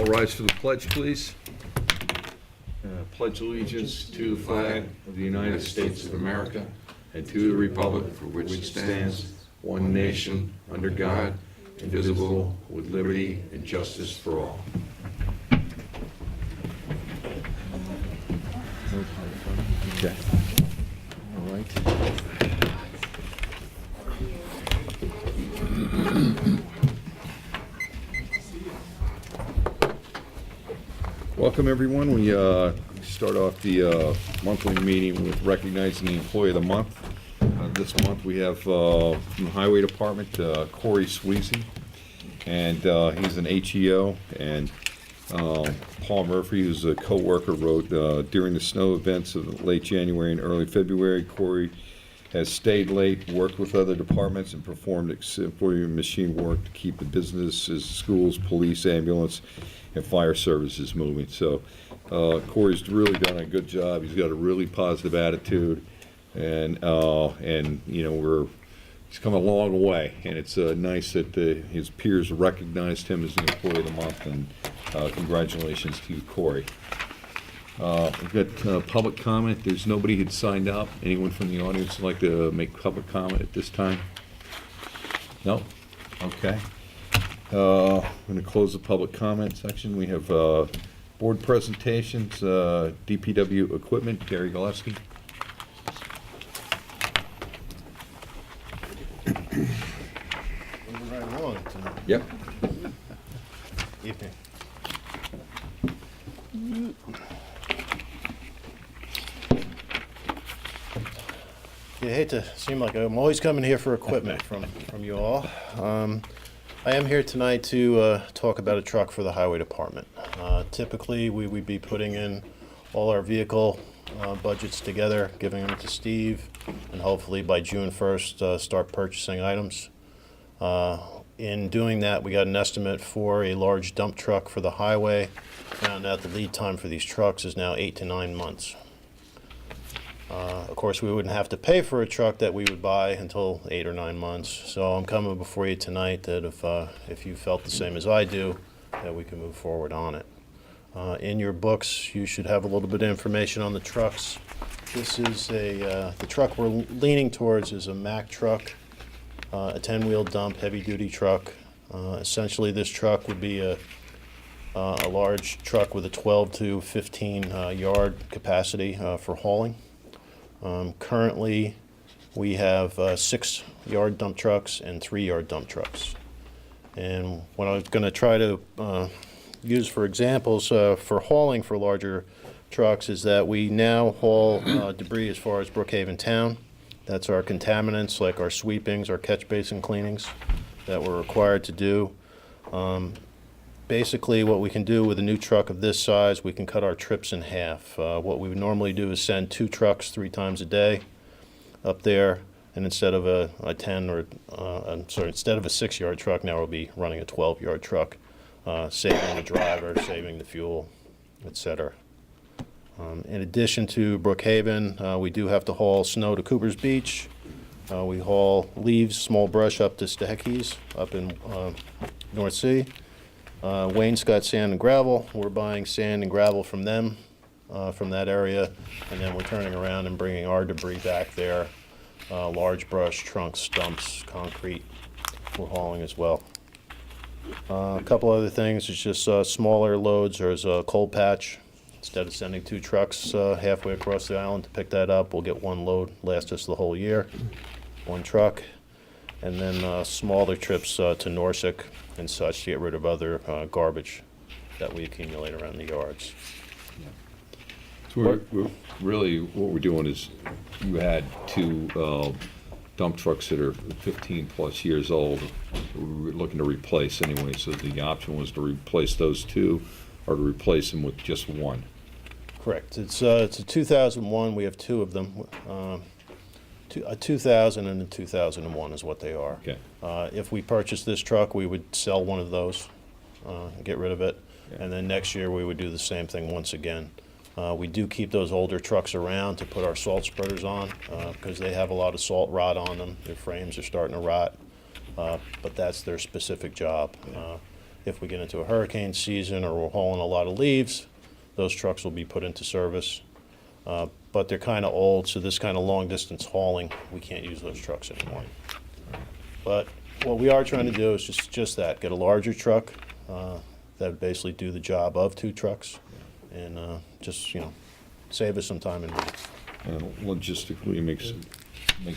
rise for the pledge, please. Pledge allegiance to the flag of the United States of America and to the republic for which it stands, one nation, under God, indivisible, with liberty and justice for all. Okay. All right. Welcome, everyone. We start off the monthly meeting with recognizing the Employee of the Month. This month we have from the Highway Department, Corey Sweezy, and he's an HEO, and Paul Murphy, who's a co-worker, wrote, during the snow events of late January and early February, Corey has stayed late, worked with other departments, and performed exemplary machine work to keep the businesses, schools, police, ambulance, and fire services moving. So Corey's really done a good job. He's got a really positive attitude, and you know, he's come a long way, and it's nice that his peers recognized him as the Employee of the Month, and congratulations to you, Corey. We've got public comment. There's nobody who'd signed up. Anyone from the audience would like to make public comment at this time? No? Okay. I'm going to close the public comment section. We have board presentations, DPW equipment, Gary Gillespie. Moving right along tonight. Yep. Evening. You hate to seem like I'm always coming here for equipment from you all. I am here tonight to talk about a truck for the Highway Department. Typically, we would be putting in all our vehicle budgets together, giving them to Steve, and hopefully by June 1st start purchasing items. In doing that, we got an estimate for a large dump truck for the highway. Found out the lead time for these trucks is now 8 to 9 months. Of course, we wouldn't have to pay for a truck that we would buy until 8 or 9 months. So I'm coming before you tonight that if you felt the same as I do, that we can move forward on it. In your books, you should have a little bit of information on the trucks. This is the truck we're leaning towards is a Mack truck, a 10-wheel dump, heavy-duty truck. Essentially, this truck would be a large truck with a 12 to 15 yard capacity for hauling. Currently, we have 6-yard dump trucks and 3-yard dump trucks. And what I'm going to try to use for examples for hauling for larger trucks is that we now haul debris as far as Brookhaven Town. That's our contaminants, like our sweepings, our catch basin cleanings that we're required to do. Basically, what we can do with a new truck of this size, we can cut our trips in half. What we would normally do is send 2 trucks 3 times a day up there, and instead of a 10 or instead of a 6-yard truck, now we'll be running a 12-yard truck, saving the driver, saving the fuel, etc. In addition to Brookhaven, we do have to haul snow to Cooper's Beach. We haul leaves, small brush up to Stehekes up in North Sea. Wayne's got sand and gravel. We're buying sand and gravel from them, from that area, and then we're turning around and bringing our debris back there. Large brush, trunks, stumps, concrete, we're hauling as well. A couple other things, it's just smaller loads. There's a coal patch. Instead of sending 2 trucks halfway across the island to pick that up, we'll get 1 load, last us the whole year, 1 truck. And then smaller trips to Norsec and such to get rid of other garbage that we accumulate around the yards. So we're really, what we're doing is you had 2 dump trucks that are 15 plus years old. We were looking to replace anyway, so the option was to replace those 2 or to replace them with just 1. Correct. It's a 2001. We have 2 of them. A 2000 and a 2001 is what they are. Okay. If we purchase this truck, we would sell one of those, get rid of it, Yeah. and then next year we would do the same thing once again. We do keep those older trucks around to put our salt spreaders on because they have a lot of salt rot on them. Their frames are starting to rot, but that's their specific job. if we get into a hurricane season or we're hauling a lot of leaves, those trucks will be put into service. But they're kind of old, so this kind of long-distance hauling, we can't use those trucks anymore. But what we are trying to do is just that, get a larger truck that would basically do the job of 2 trucks and just, save us some time and money. Logistically, it makes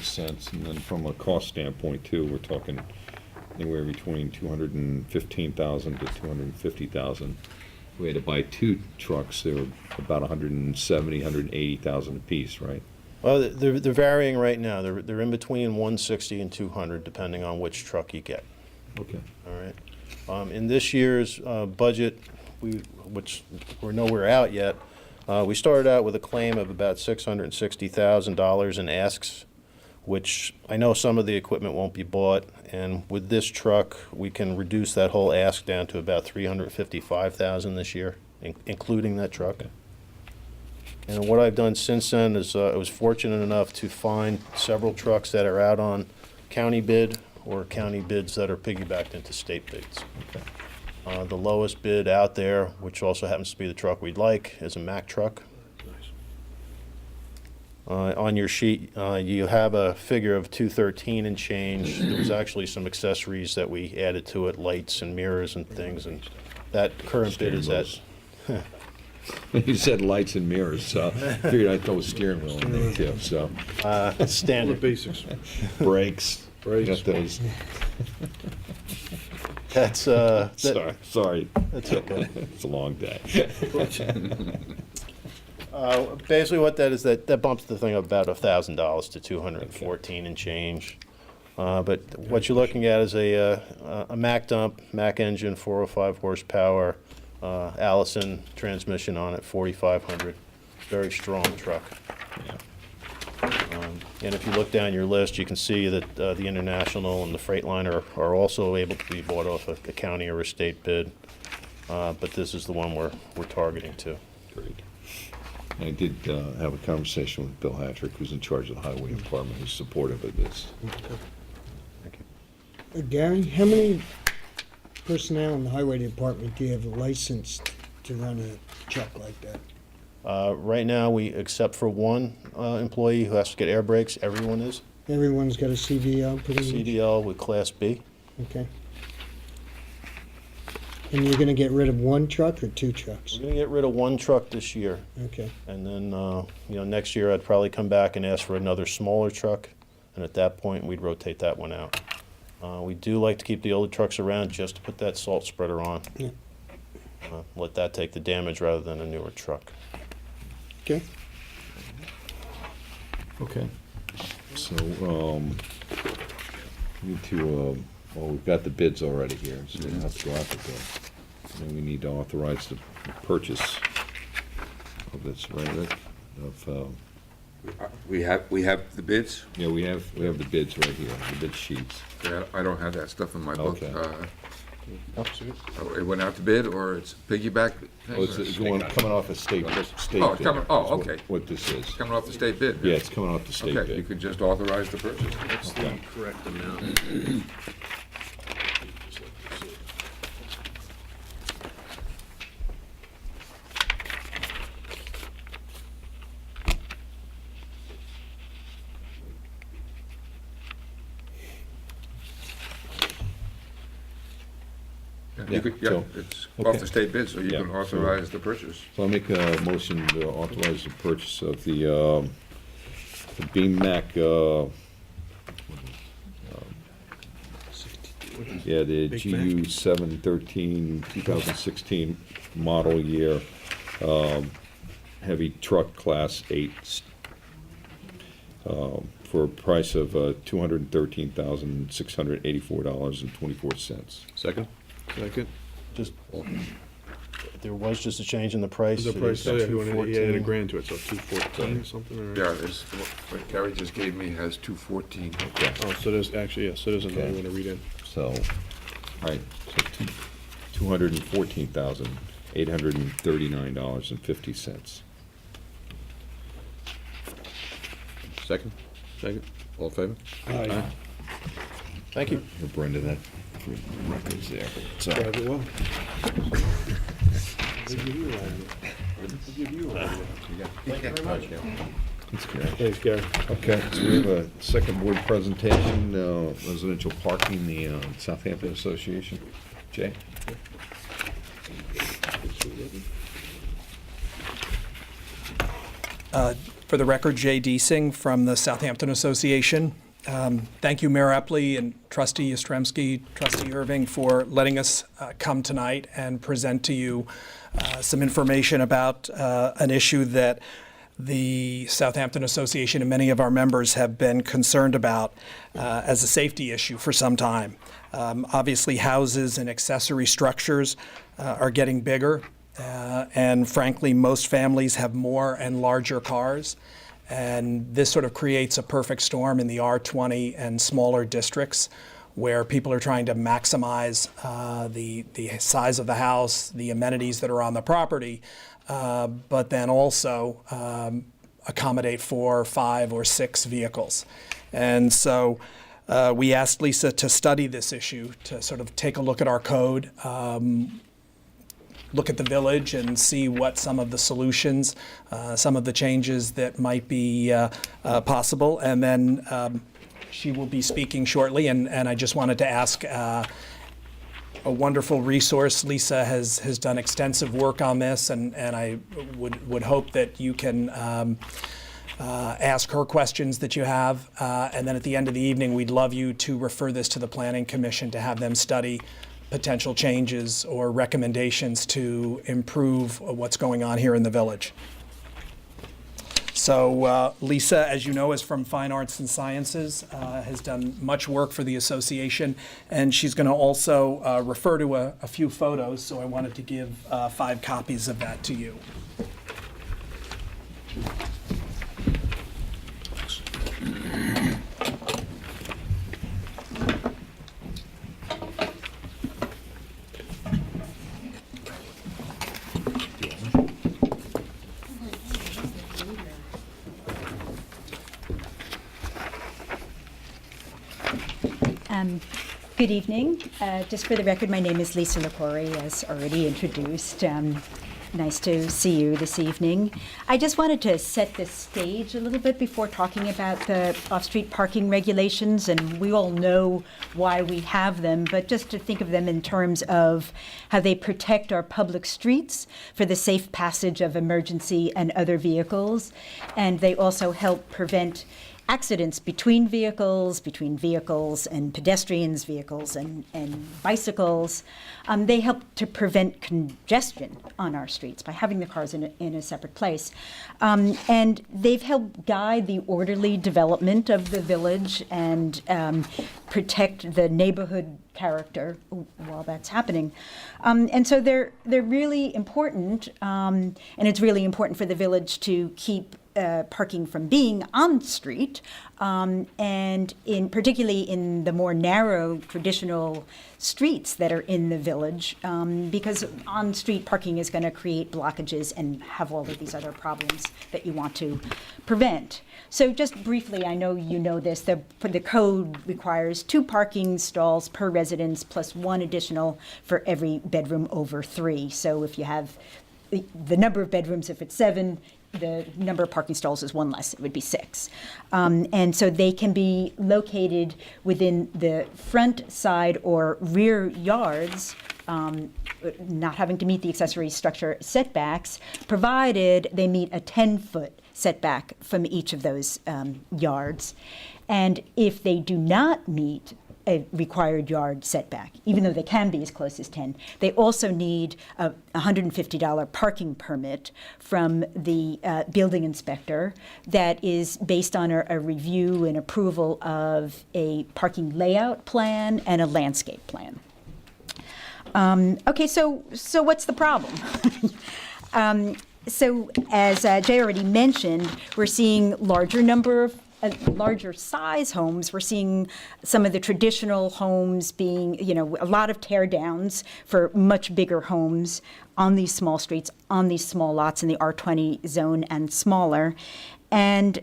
sense, and then from a cost standpoint too, we're talking anywhere between 215,000 to 250,000. If we had to buy 2 trucks, they were about 170, 180,000 apiece, right? Well, they're varying right now. They're in between 160 and 200, depending on which truck you get. Okay. All right. In this year's budget, which we're nowhere out yet, we started out with a claim of about $660,000 in asks, which I know some of the equipment won't be bought, and with this truck, we can reduce that whole ask down to about $355,000 this year, including that truck. And what I've done since then is I was fortunate enough to find several trucks that are out on county bid or county bids that are piggybacked into state bids. Okay. The lowest bid out there, which also happens to be the truck we'd like, is a Mack truck. On your sheet, you have a figure of 213 and change. There was actually some accessories that we added to it, lights and mirrors and things, and that current bid is at. You said lights and mirrors, so I figured I'd throw a steering wheel in there too, so. Standard. Basics. Brakes. Brakes. Got those. That's Sorry. that's okay. It's a long day. Basically, what that is, that bumps the thing up about $1,000 to 214 and change. But what you're looking at is a Mack dump, Mack engine, 405 horsepower, Allison transmission on it, 4,500. Very strong truck. Yeah. And if you look down your list, you can see that the International and the Freightliner are also able to be bought off a county or a state bid. But this is the one we're targeting to. Great. I did have a conversation with Bill Hattrick, who's in charge of the highway department, who's supportive of this. Thank you. Gary, how many personnel in the highway department do you have licensed to run a truck like that? Right now, except for one employee who has to get air brakes, everyone is. Everyone's got a CDL pretty much? CDL with Class B. Okay. And you're gonna get rid of 1 truck or 2 trucks? We're gonna get rid of 1 truck this year, Okay. and then, next year I'd probably come back and ask for another smaller truck, and at that point, we'd rotate that one out. We do like to keep the older trucks around just to put that salt spreader on. Yeah. Let that take the damage rather than a newer truck. Okay. Okay. So, need to, well, we've got the bids already here, so we don't have to go out to bid. And then we need to authorize the purchase of this, right, Rick? We have the bids? Yeah, we have the bids right here, the bid sheets. Yeah, I don't have that stuff in my book. Okay. It went out to bid, or it's piggyback? thing, Oh, it's or- going, coming off a state Oh, it's bid. coming- oh, is what- okay. What this is. It's coming off the state bid? Yeah, it's coming off the state Okay, you bid. could just authorize the purchase. That's Okay. correct amount. You could, yeah, so- it's okay. off the state bid, so you Yeah, can authorize the purchase. So I'll make a motion to authorize the purchase of the Beam Mac, yeah, the Big GU Mac. 713 2016 model year, heavy truck class 8, for a price of $213,684.24. Second? Second. Just, there was just a change in the price. The It price, is yeah, he added a $214. grand to it, so 214 or something, or? Yeah, this, what Gary just gave me has 214. Okay. Oh, so there's, actually, yeah, so there's another Okay. one to read in. So, all right, so $214,839.50. Second? Second? All in favor? Aye. Thank you. Brenda, that for records there. So, Drive it well. I'll give you a ride. I'll give you a ride. Thank you very much. that's good. Thanks, Gary. Okay, so we have a second board presentation, residential parking, the Southampton Association. Jay? For the record, Jay Deasing from the Southampton Association. Thank you, Mayor Epley and Trustee Yastrzemski, Trustee Irving, for letting us come tonight and present to you some information about an issue that the Southampton Association and many of our members have been concerned about as a safety issue for some time. Obviously, houses and accessory structures are getting bigger. And frankly, most families have more and larger cars. And this sort of creates a perfect storm in the R20 and smaller districts where people are trying to maximize the size of the house, the amenities that are on the property, but then also accommodate 4, 5, or 6 vehicles. And so we asked Lisa to study this issue, to sort of take a look at our code, look at the village and see what some of the solutions, some of the changes that might be possible. And then she will be speaking shortly. And I just wanted to ask a wonderful resource. Lisa has done extensive work on this, and I would hope that you can ask her questions that you have. And then at the end of the evening, we'd love you to refer this to the Planning Commission to have them study potential changes or recommendations to improve what's going on here in the village. So Lisa, as you know, is from Fine Arts and Sciences, has done much work for the association, and she's going to also refer to a few photos, so I wanted to give 5 copies of that to you. Good evening. Just for the record, my name is Lisa Lepori, as already introduced. Nice to see you this evening. I just wanted to set the stage a little bit before talking about the off-street parking regulations, and we all know why we have them, but just to think of them in terms of how they protect our public streets for the safe passage of emergency and other vehicles, and they also help prevent accidents between vehicles and pedestrians, vehicles and bicycles. They help to prevent congestion on our streets by having the cars in a separate place. And they've helped guide the orderly development of the village and protect the neighborhood character while that's happening. And so they're really important, and it's really important for the village to keep parking from being on street, and particularly in the more narrow traditional streets that are in the village, because on-street parking is going to create blockages and have all of these other problems that you want to prevent. So just briefly, I know you know this, the code requires 2 parking stalls per residence plus 1 additional for every bedroom over 3. So if you have the number of bedrooms, if it's 7, the number of parking stalls is 1 less, it would be 6. And so they can be located within the front, side, or rear yards, not having to meet the accessory structure setbacks, provided they meet a 10-foot setback from each of those yards. And if they do not meet a required yard setback, even though they can be as close as 10. They also need a $150 parking permit from the building inspector that is based on a review and approval of a parking layout plan and a landscape plan. Okay, so what's the problem? So as Jay already mentioned, we're seeing larger size homes. We're seeing some of the traditional homes being, a lot of tear downs for much bigger homes on these small streets, on these small lots in the R20 zone and smaller. And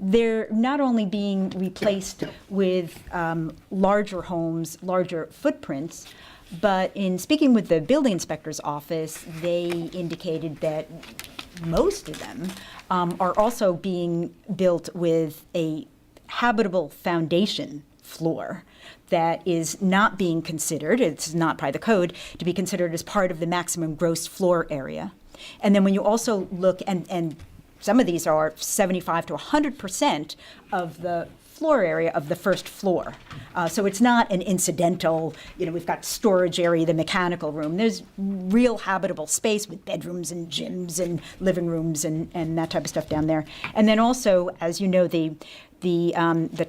they're not only being replaced with larger homes, larger footprints, but in speaking with the building inspector's office, they indicated that most of them are also being built with a habitable foundation floor that is not being considered, it's not by the code, to be considered as part of the maximum gross floor area. And then when you also look, and some of these are 75 to 100% of the floor area of the first floor. So it's not an incidental, we've got storage area, the mechanical room. There's real habitable space with bedrooms and gyms and living rooms and that type of stuff down there. And then also, as you know, the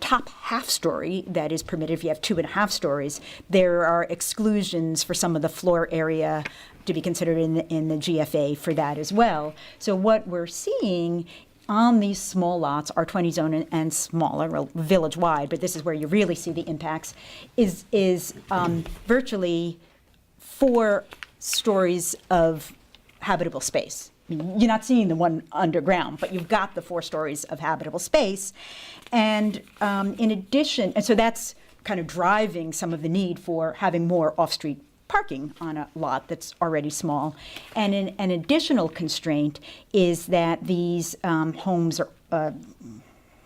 top half story that is permitted, if you have 2.5 stories, there are exclusions for some of the floor area to be considered in the GFA for that as well. So what we're seeing on these small lots, R20 zone and smaller, well, village-wide, but this is where you really see the impacts, is virtually 4 stories of habitable space. You're not seeing the one underground, but you've got the 4 stories of habitable space. And in addition, and so that's kind of driving some of the need for having more off-street parking on a lot that's already small. And an additional constraint is that these homes are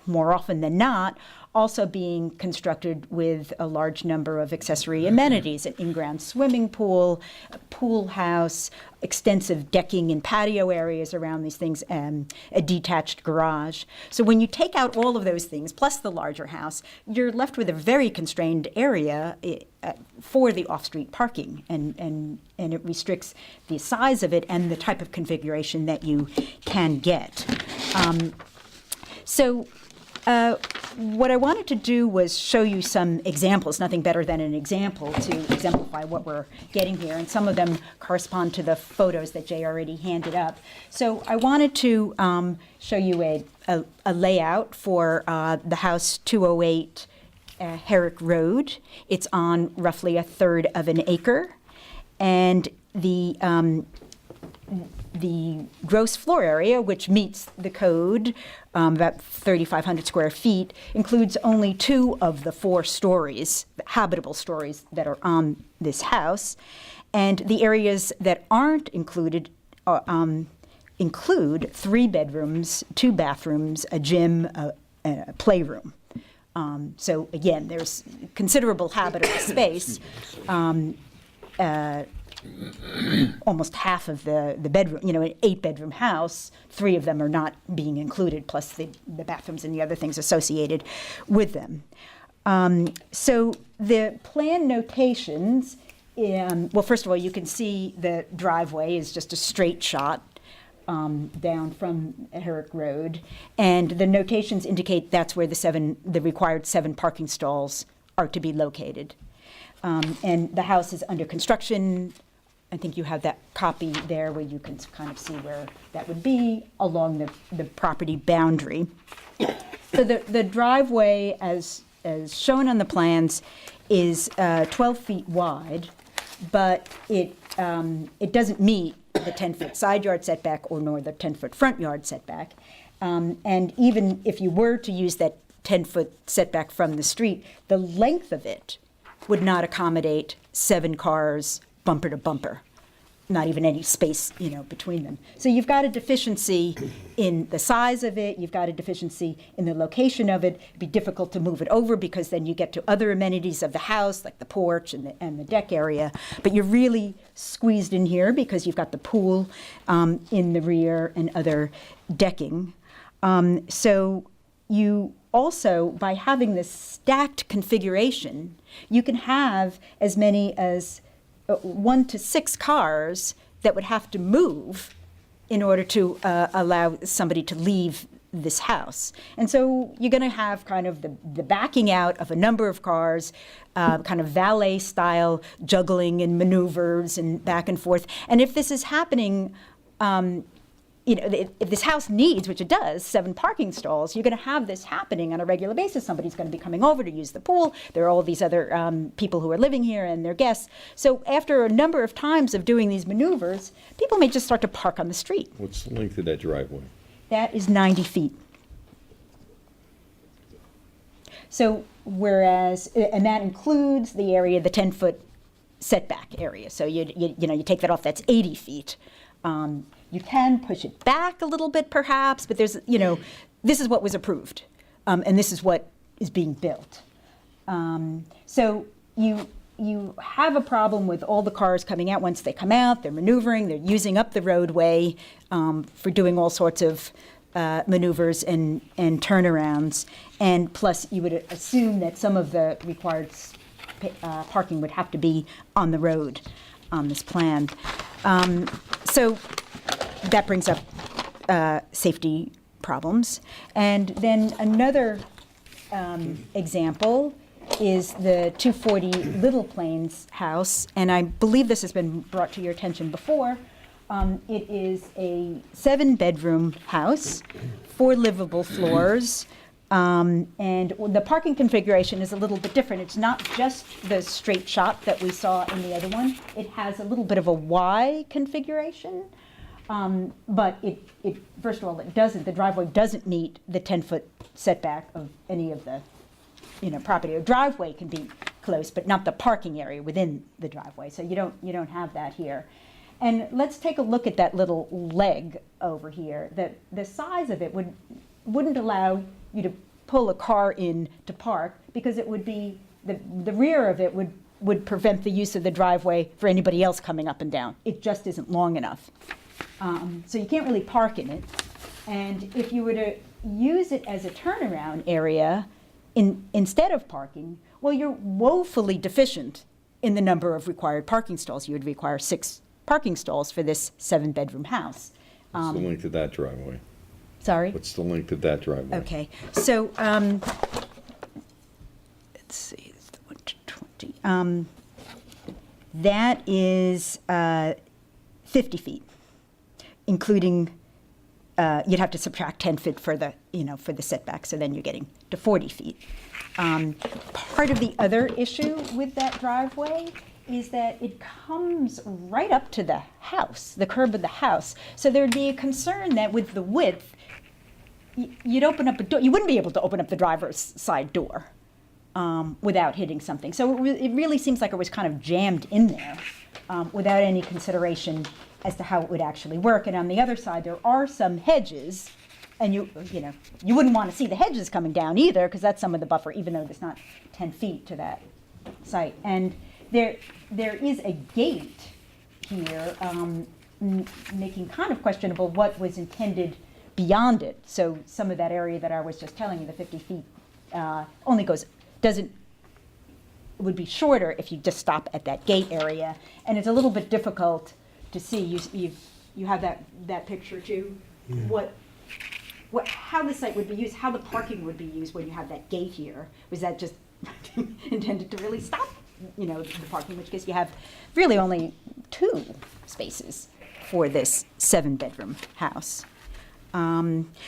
more often than not also being constructed with a large number of accessory amenities, an in-ground swimming pool, a pool house, extensive decking and patio areas around these things, and a detached garage. So when you take out all of those things, plus the larger house, you're left with a very constrained area for the off-street parking, and it restricts the size of it and the type of configuration that you can get. What I wanted to do was show you some examples, nothing better than an example to exemplify what we're getting here, and some of them correspond to the photos that Jay already handed up. So I wanted to show you a layout for the house 208 Herrick Road. It's on roughly 1/3 of an acre, and the gross floor area, which meets the code, about 3,500 square feet, includes only 2 of the 4 stories, habitable stories, that are on this house. And the areas that aren't included include 3 bedrooms, 2 bathrooms, a gym, a playroom. So again, there's considerable habitable space. Almost half of the bedroom, an 8-bedroom house, 3 of them are not being included, plus the bathrooms and the other things associated with them. So the plan notations, well, first of all, you can see the driveway is just a straight shot down from Herrick Road, and the notations indicate that's where the required 7 parking stalls are to be located. And the house is under construction. I think you have that copy there where you can kind of see where that would be along the property boundary. So the driveway, as shown on the plans, is 12 feet wide, but it doesn't meet the 10-foot side yard setback nor the 10-foot front yard setback. And even if you were to use that 10-foot setback from the street, the length of it would not accommodate 7 cars bumper to bumper, not even any space, between them. So you've got a deficiency in the size of it, you've got a deficiency in the location of it. It'd be difficult to move it over because then you get to other amenities of the house, like the porch and the deck area. But you're really squeezed in here because you've got the pool in the rear and other decking. So you also, by having this stacked configuration, you can have as many as 1 to 6 cars that would have to move in order to allow somebody to leave this house. And so you're going to have kind of the backing out of a number of cars, kind of valet-style juggling and maneuvers and back and forth. And if this is happening, if this house needs, which it does, 7 parking stalls, you're going to have this happening on a regular basis. Somebody's going to be coming over to use the pool. There are all these other people who are living here and their guests. So after a number of times of doing these maneuvers, people may just start to park on the street. What's the length of that driveway? That is 90 feet. So whereas, and that includes the area, the 10-foot setback area. So you take that off, that's 80 feet. You can push it back a little bit perhaps, but there's, this is what was approved, and this is what is being built. So you have a problem with all the cars coming out. Once they come out, they're maneuvering, they're using up the roadway for doing all sorts of maneuvers and turnarounds. And plus, you would assume that some of the required parking would have to be on the road on this plan. So that brings up safety problems. And then another example is the 240 Little Plains house, and I believe this has been brought to your attention before. It is a 7-bedroom house, 4 livable floors, and the parking configuration is a little bit different. It's not just the straight shot that we saw in the other one. It has a little bit of a Y configuration, but it first of all, the driveway doesn't meet the 10-foot setback of any of the property. A driveway can be close, but not the parking area within the driveway. So you don't have that here. And let's take a look at that little leg over here. The size of it wouldn't allow you to pull a car in to park, because it would be the rear of it would prevent the use of the driveway for anybody else coming up and down. It just isn't long enough. So you can't really park in it. And if you were to use it as a turnaround area instead of parking, well, you're woefully deficient in the number of required parking stalls. You would require 6 parking stalls for this 7-bedroom house. What's the length of that driveway? Sorry? What's the length of that driveway? Okay, so, let's see, it's the 1 to 20. That is 50 feet, including, you'd have to subtract 10 feet for the, for the setback, so then you're getting to 40 feet. Part of the other issue with that driveway is that it comes right up to the house, the curb of the house. So there'd be a concern that with the width, you'd open up a door. You wouldn't be able to open up the driver's side door without hitting something. So it really seems like it was kind of jammed in there without any consideration as to how it would actually work. And on the other side, there are some hedges, and you wouldn't want to see the hedges coming down either, because that's some of the buffer, even though there's not 10 feet to that site. And there is a gate here, making kind of questionable what was intended beyond it. So some of that area that I was just telling you, the 50 feet, would be shorter if you just stop at that gate area. And it's a little bit difficult to see. You have that picture too? Yeah. How the site would be used, how the parking would be used when you have that gate here. Was that just intended to really stop the parking, in which case you have really only 2 spaces for this 7-bedroom house.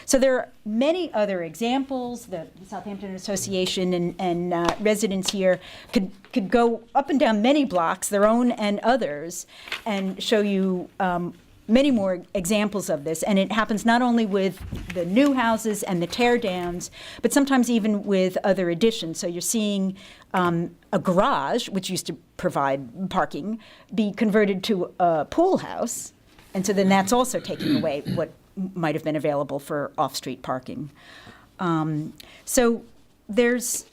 So there are many other examples. The Southampton Association and residents here could go up and down many blocks, their own and others, and show you many more examples of this. And it happens not only with the new houses and the tear downs, but sometimes even with other additions. So you're seeing a garage, which used to provide parking, be converted to a pool house. And so then that's also taking away what might have been available for off-street parking. So there's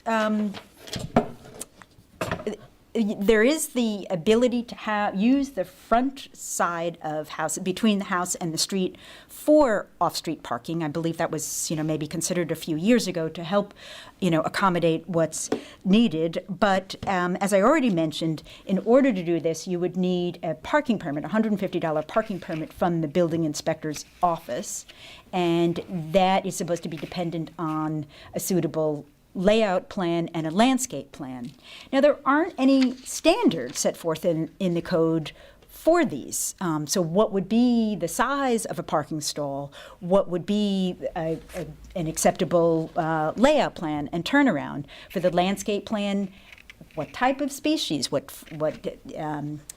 there is the ability to use the front side of house, between the house and the street, for off-street parking. I believe that was, maybe considered a few years ago to help, accommodate what's needed. But as I already mentioned, in order to do this, you would need a parking permit, a $150 parking permit from the building inspector's office, and that is supposed to be dependent on a suitable layout plan and a landscape plan. Now, there aren't any standards set forth in the code for these. So what would be the size of a parking stall? What would be an acceptable layout plan and turnaround? For the landscape plan, what type of species, what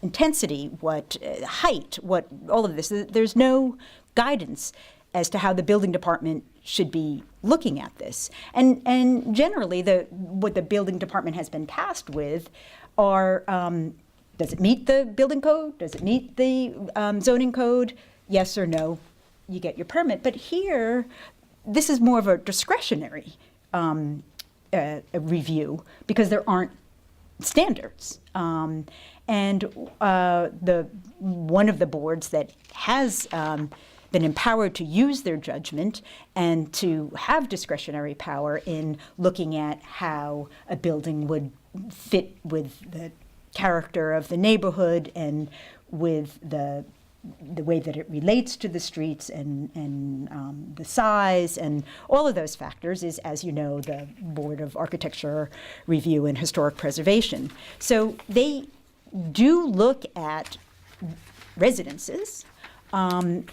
intensity, what height, all of this. There's no guidance as to how the building department should be looking at this. And generally, what the building department has been tasked with are, does it meet the building code? Does it meet the zoning code? Yes or no, you get your permit. But here, this is more of a discretionary a review because there aren't standards. And one of the boards that has been empowered to use their judgment and to have discretionary power in looking at how a building would fit with the character of the neighborhood and with the way that it relates to the streets and the size and all of those factors is, as you know, the Board of Architecture Review and Historic Preservation. So they do look at residences, and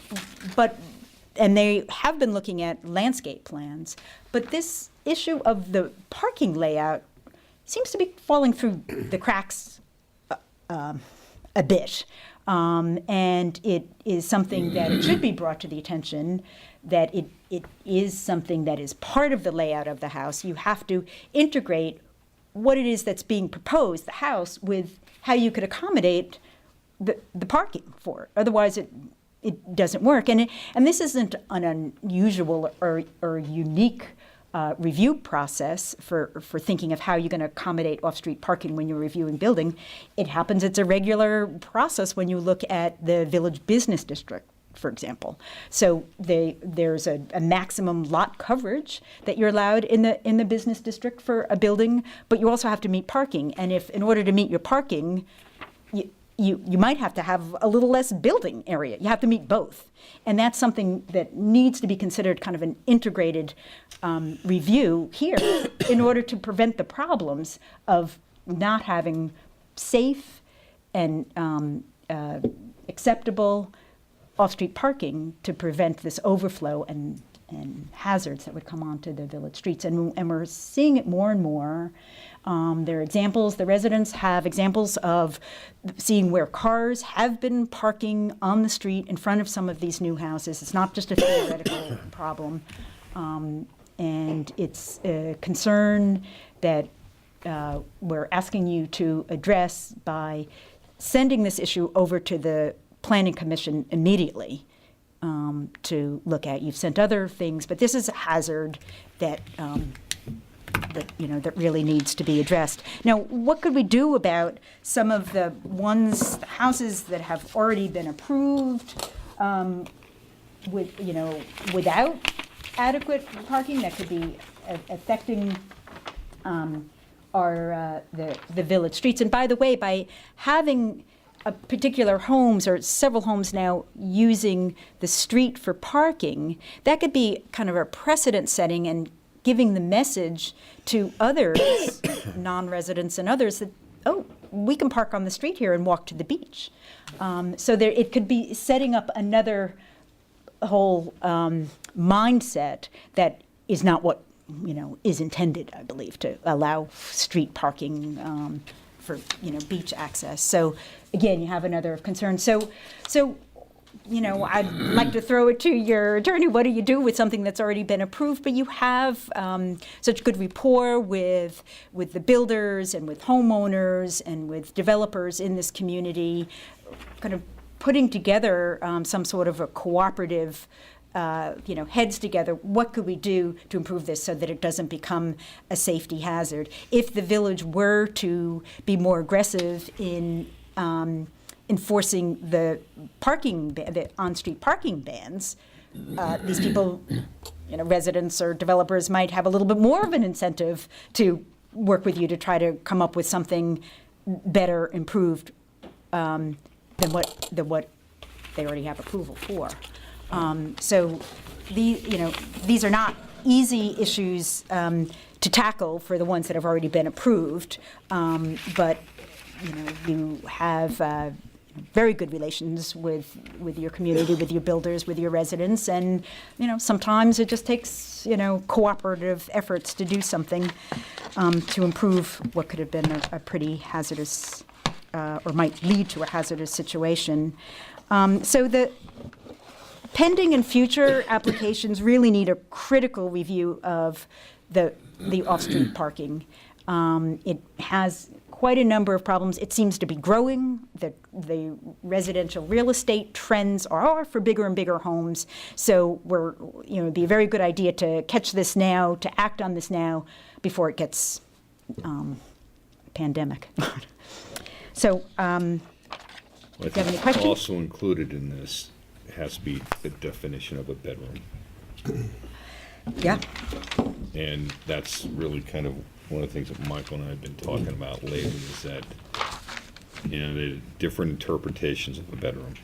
they have been looking at landscape plans, but this issue of the parking layout seems to be falling through the cracks a bit. And it is something that it should be brought to the attention that it is something that is part of the layout of the house. You have to integrate what it is that's being proposed, the house, with how you could accommodate the parking for it. Otherwise, it doesn't work. And this isn't an unusual or unique review process for thinking of how you're going to accommodate off-street parking when you're reviewing building. It happens, it's a regular process when you look at the village business district, for example. So there's a maximum lot coverage that you're allowed in the business district for a building, but you also have to meet parking. And if in order to meet your parking, you might have to have a little less building area. You have to meet both. And that's something that needs to be considered kind of an integrated review here in order to prevent the problems of not having safe and acceptable off-street parking to prevent this overflow and hazards that would come onto the village streets. And we're seeing it more and more. There are examples, the residents have examples of seeing where cars have been parking on the street in front of some of these new houses. It's not just a theoretical problem. And it's a concern that we're asking you to address by sending this issue over to the Planning Commission immediately to look at. You've sent other things, but this is a hazard that that really needs to be addressed. Now, what could we do about some of the houses that have already been approved without adequate parking that could be affecting the village streets? And by the way, by having a particular homes or several homes now using the street for parking, that could be kind of a precedent setting and giving the message to others, non-residents and others, that, oh, we can park on the street here and walk to the beach. So it could be setting up another whole mindset that is not what is intended, I believe, to allow street parking for beach access. So again, you have another concern. So I'd like to throw it to your attorney. What do you do with something that's already been approved? But you have such good rapport with the builders and with homeowners and with developers in this community, kind of putting together some sort of a cooperative, heads together. What could we do to improve this so that it doesn't become a safety hazard? If the village were to be more aggressive in enforcing the on-street parking bans, these people, residents or developers might have a little bit more of an incentive to work with you to try to come up with something better, improved than what they already have approval for. So these are not easy issues to tackle for the ones that have already been approved, but you have very good relations with your community, with your builders, with your residents, and sometimes it just takes cooperative efforts to do something to improve what could have been a pretty hazardous or might lead to a hazardous situation. So the pending and future applications really need a critical review of the off-street parking. It has quite a number of problems. It seems to be growing. The residential real estate trends are for bigger and bigger homes. So it'd be a very good idea to catch this now, to act on this now before it gets pandemic. So, I you have any think questions? also included in this has to be the definition of a bedroom. yeah, And that's really kind of one of the things that Michael and I have been talking about lately is that, there are different interpretations of a bedroom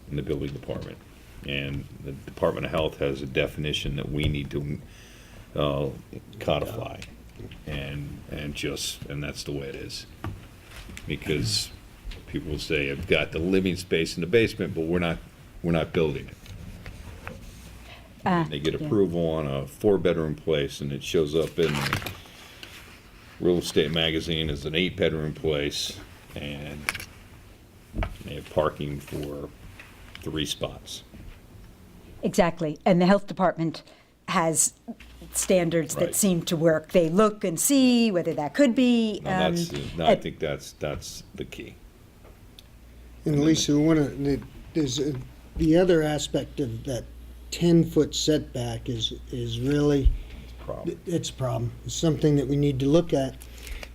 in the building department. And the Department of Health has a definition that we need to codify. And that's the way it is. Because people will say, I've got the living space in the basement, but we're not building it. They get yeah. approval on a 4-bedroom place, and it shows up in the real estate magazine as an 8-bedroom place, and they have parking for 3 spots. exactly. And the health department has standards that Right. seem to work. They look and see whether that could be. I think that's the key. And Lisa, the other aspect of that 10-foot setback is really, Problem. it's a problem. It's something that we need to look at,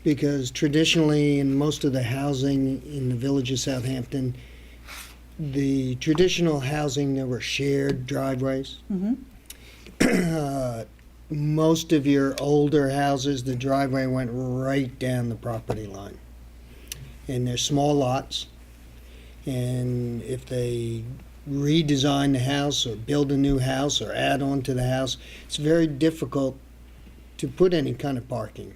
because traditionally in most of the housing in the village of Southampton, the traditional housing, there were shared driveways. Most of your older houses, the driveway went right down the property line. And they're small lots. And if they redesign the house or build a new house or add on to the house, it's very difficult to put any kind of parking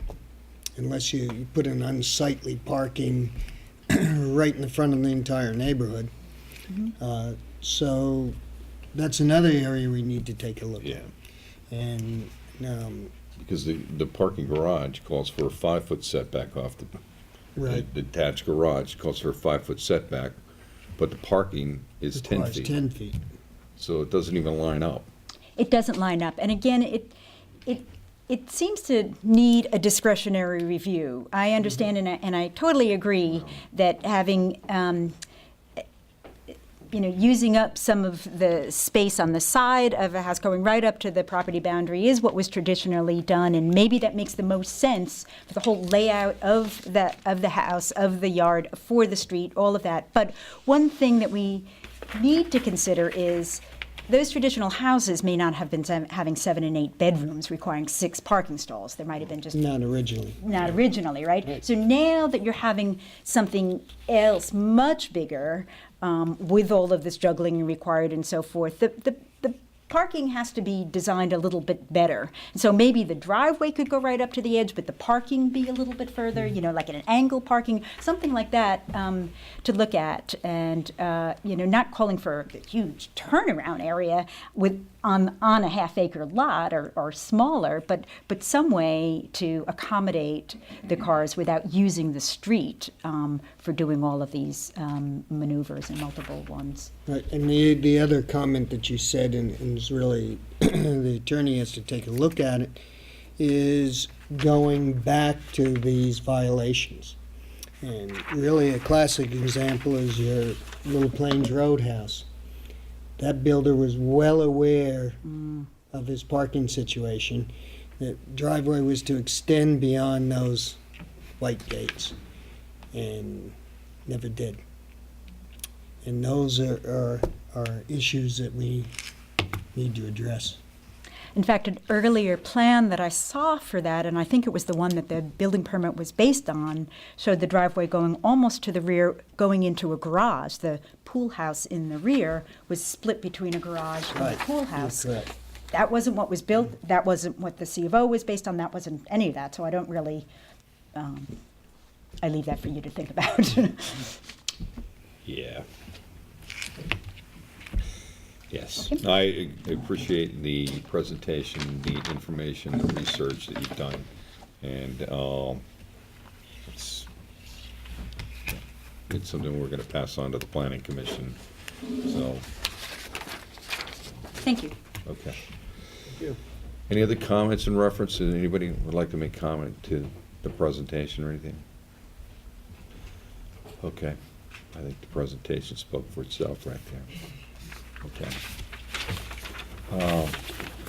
unless you put an unsightly parking right in the front of the entire neighborhood. So that's another area we need to take a look Yeah, at. And because the parking garage calls for a 5-foot setback off right, the detached garage calls for a 5-foot setback, but the parking is 10 requires feet. 10 feet. So it doesn't even line up. It doesn't line up. And again, it seems to need a discretionary review. I understand and I totally agree that having, using up some of the space on the side of a house going right up to the property boundary is what was traditionally done, and maybe that makes the most sense for the whole layout of the house, of the yard, for the street, all of that. But one thing that we need to consider is those traditional houses may not have been having 7 and 8 bedrooms requiring 6 parking stalls. There might have been just Not originally. not originally, right? So now that you're having something else much bigger, with all of this juggling required and so forth, the parking has to be designed a little bit better. And so maybe the driveway could go right up to the edge, but the parking be a little bit further, like an angle parking, something like that, to look at. And, not calling for a huge turnaround area on a half-acre lot or smaller, but some way to accommodate the cars without using the street for doing all of these maneuvers and multiple ones. Right, and the other comment that you said, and is really, the attorney has to take a look at it, is going back to these violations. And really a classic example is your Little Plains Roadhouse. That builder was well aware of his parking situation. The driveway was to extend beyond those white gates, and never did. And those are issues that we need to address. In fact, an earlier plan that I saw for that, and I think it was the one that the building permit was based on, showed the driveway going almost to the rear, going into a garage. The pool house in the rear was split between a garage and a pool house. Correct. That wasn't what was built. That wasn't what the C of O was based on. That wasn't any of that. So I don't really, I leave that for you to think about. Yeah. Yes, I appreciate the presentation, the information, the research that you've done, and it's something we're going to pass on to the planning commission. So Thank you. Okay. you. Any other comments in reference, to anybody would like to make comment to the presentation or anything? Okay, I think the presentation spoke for itself right there. Okay.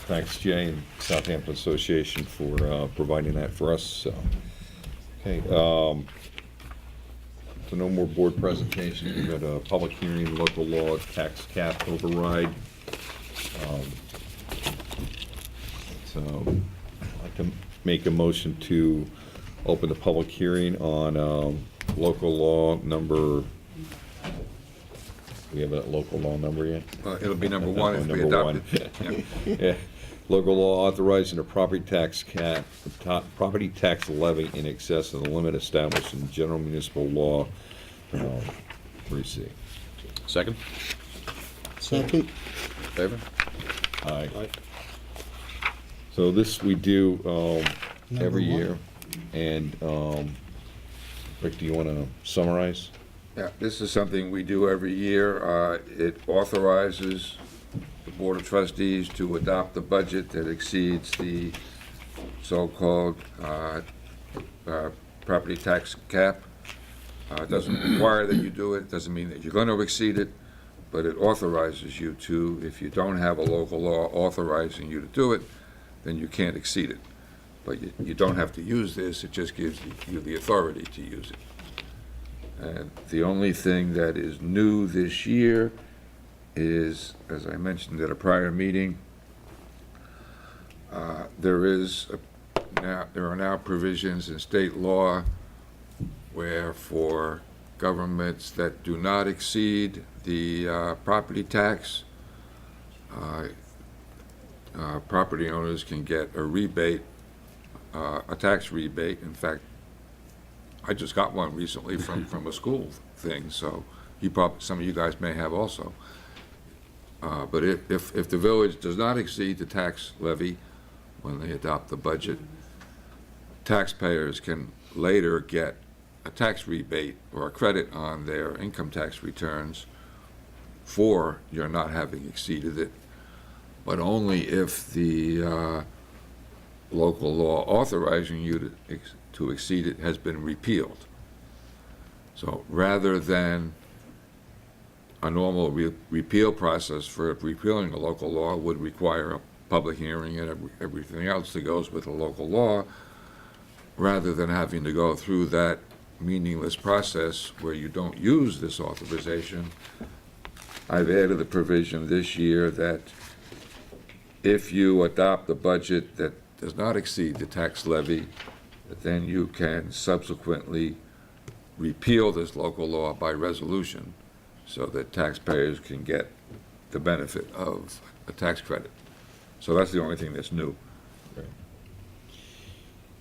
Thanks, Jay and Southampton Association for providing that for us, so. Okay, so no more board presentations. We've got a public hearing, local law, tax cap override. So I'd like to make a motion to open the public hearing on local law number, we have a local law number yet? It'll be number one if we Number adopt it. one. Yeah. Local law authorizing a property tax cap, property tax levy in excess of the limit established in general municipal law 3C. Second? Second? Favor? Aye. Aye. So this we do every Number one. year. And Rick, do you want to summarize? Yeah, this is something we do every year. It authorizes the Board of Trustees to adopt a budget that exceeds the so-called property tax cap. It doesn't require that you do it, doesn't mean that you're going to exceed it, but it authorizes you to. If you don't have a local law authorizing you to do it, then you can't exceed it. But you don't have to use this, it just gives you the authority to use it. And the only thing that is new this year is, as I mentioned at a prior meeting, there are now provisions in state law where for governments that do not exceed the property tax, property owners can get a rebate, a tax rebate. In fact, I just got one recently from a school thing, so some of you guys may have also. But if the village does not exceed the tax levy when they adopt the budget, taxpayers can later get a tax rebate or a credit on their income tax returns for your not having exceeded it, but only if the local law authorizing you to exceed it has been repealed. So rather than a normal repeal process for repealing a local law would require a public hearing and everything else that goes with a local law, rather than having to go through that meaningless process where you don't use this authorization, I've added the provision this year that if you adopt a budget that does not exceed the tax levy, then you can subsequently repeal this local law by resolution so that taxpayers can get the benefit of a tax credit. So that's the only thing that's new.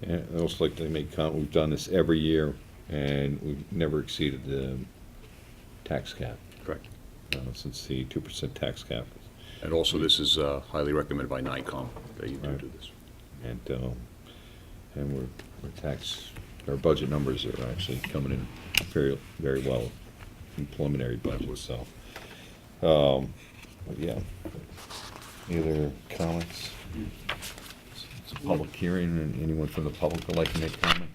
Yeah, I also like to make comment, we've done this every year, and we've never exceeded the tax cap. Correct. Since the 2% tax cap. And also, this is highly recommended by NICOM that you do Right. do this. And our budget numbers are actually coming in very, very well in preliminary budget, so. But yeah. Any other comments? It's a public hearing, and anyone from the public would like to make comment?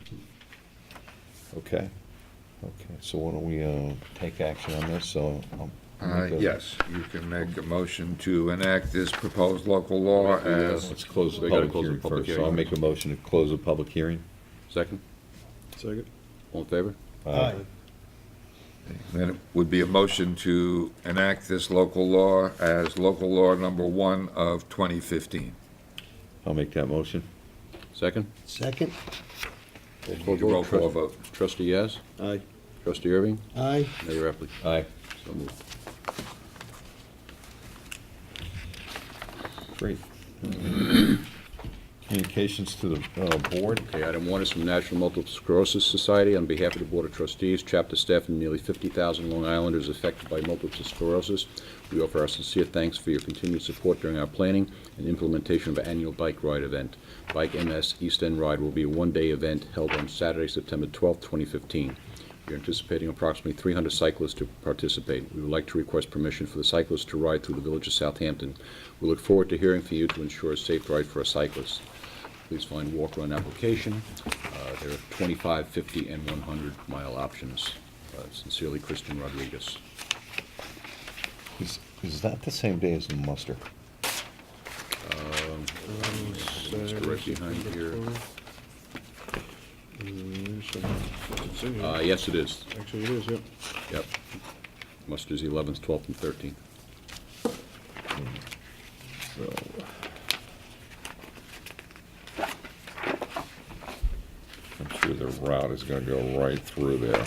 Okay. Okay, so why don't we take action on this, so. Yes, you can make a motion to enact this proposed local law as, Let's close the We gotta public close the hearing public first, so hearing I'll make a motion to close the public hearing. Second? Second? All in favor? then it would be a motion to enact this local law as local law number 1 of 2015. I'll make that motion. Second? Second? Need a roll call vote. Trustee Yaz? Aye. Trustee Irving? Aye. Mayor Epley? Aye. So moved. Great. Communications to the board. Okay, item 1 is from National Multiple Sclerosis Society. On behalf of the Board of Trustees, chapter staff, and nearly 50,000 Long Islanders affected by multiple sclerosis, we offer our sincere thanks for your continued support during our planning and implementation of our annual bike ride event. Bike MS East End Ride will be a one-day event held on Saturday, September 12th, 2015. We are anticipating approximately 300 cyclists to participate. We would like to request permission for the cyclists to ride through the village of Southampton. We look forward to hearing from you to ensure a safe ride for our cyclists. Please find walk-run application. There are 25, 50, and 100-mile options. Sincerely, Kristen Rodriguez. Is that the same day as the muster? It's right behind here. It's in here. Yes, it is. Actually, it is, yep. Yep. Muster's 11th, 12th, and 13th. So, I'm sure the route is gonna go right through there.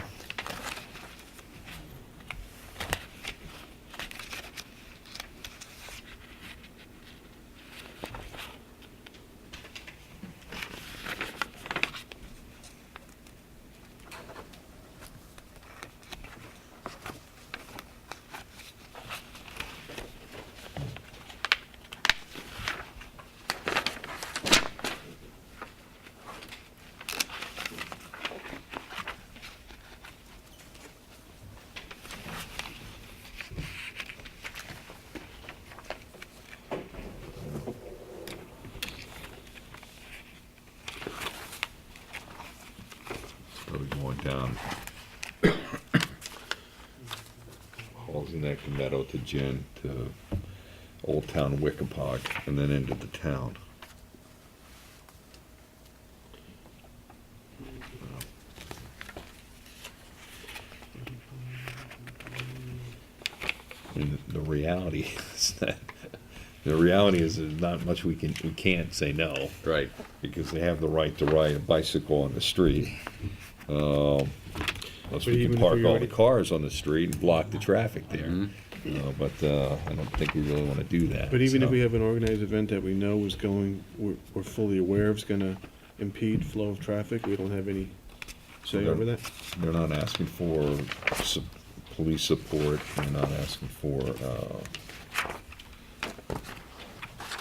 Probably going down Halls Neck Meadow to Gin to Old Town Wickapog and then into the town. And the reality is that there's not much we can't say no. Right. Because they have the right to ride a bicycle on the street. Unless But we even can if park we all already- the cars on the street and block the traffic there. But I don't think we really wanna do that. But even if so. we have an organized event that we know is going, we're fully aware of is gonna impede flow of traffic, we don't have any say they're- over that? They're not asking for police support, they're not asking for,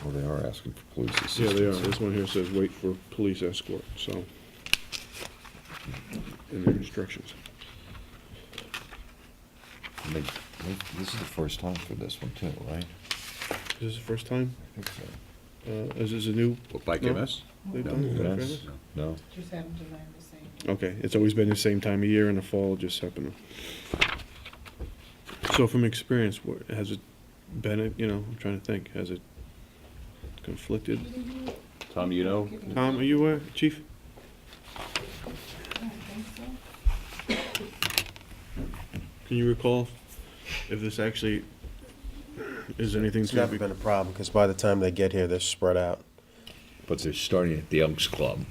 well, they are asking for police Yeah, assistance. they are. This one here says wait for police escort, so. In their instructions. And this is the first time for this one too, right? Is this the first time? I think so. Is this a new? What, Bike No. MS? they've No. done it? Okay. Yes? No? Just happen to learn the same. Okay, it's always been the same time of year in the fall, it just happened. So from experience, has it been, I'm trying to think, has it conflicted? Tom, you know? Tom, are you aware, chief? I don't think so. Can you recall if this actually is anything It's to never be? been a problem, because by the time they get here, they're spread out. But they're starting at the Elks Club.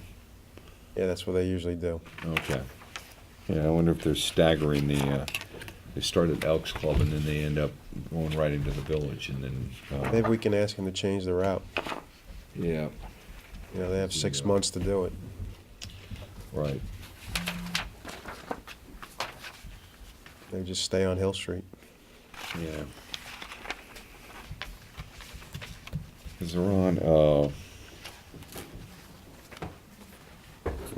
Yeah, that's what they usually do. Okay. Yeah, I wonder if they're staggering they start at Elks Club and then they end up going right into the village and then, Maybe we can ask them to change the route. yeah, You know, they have 6 Yeah. months to do it. right. They just stay on Hill Street. Yeah. Because they're on, Or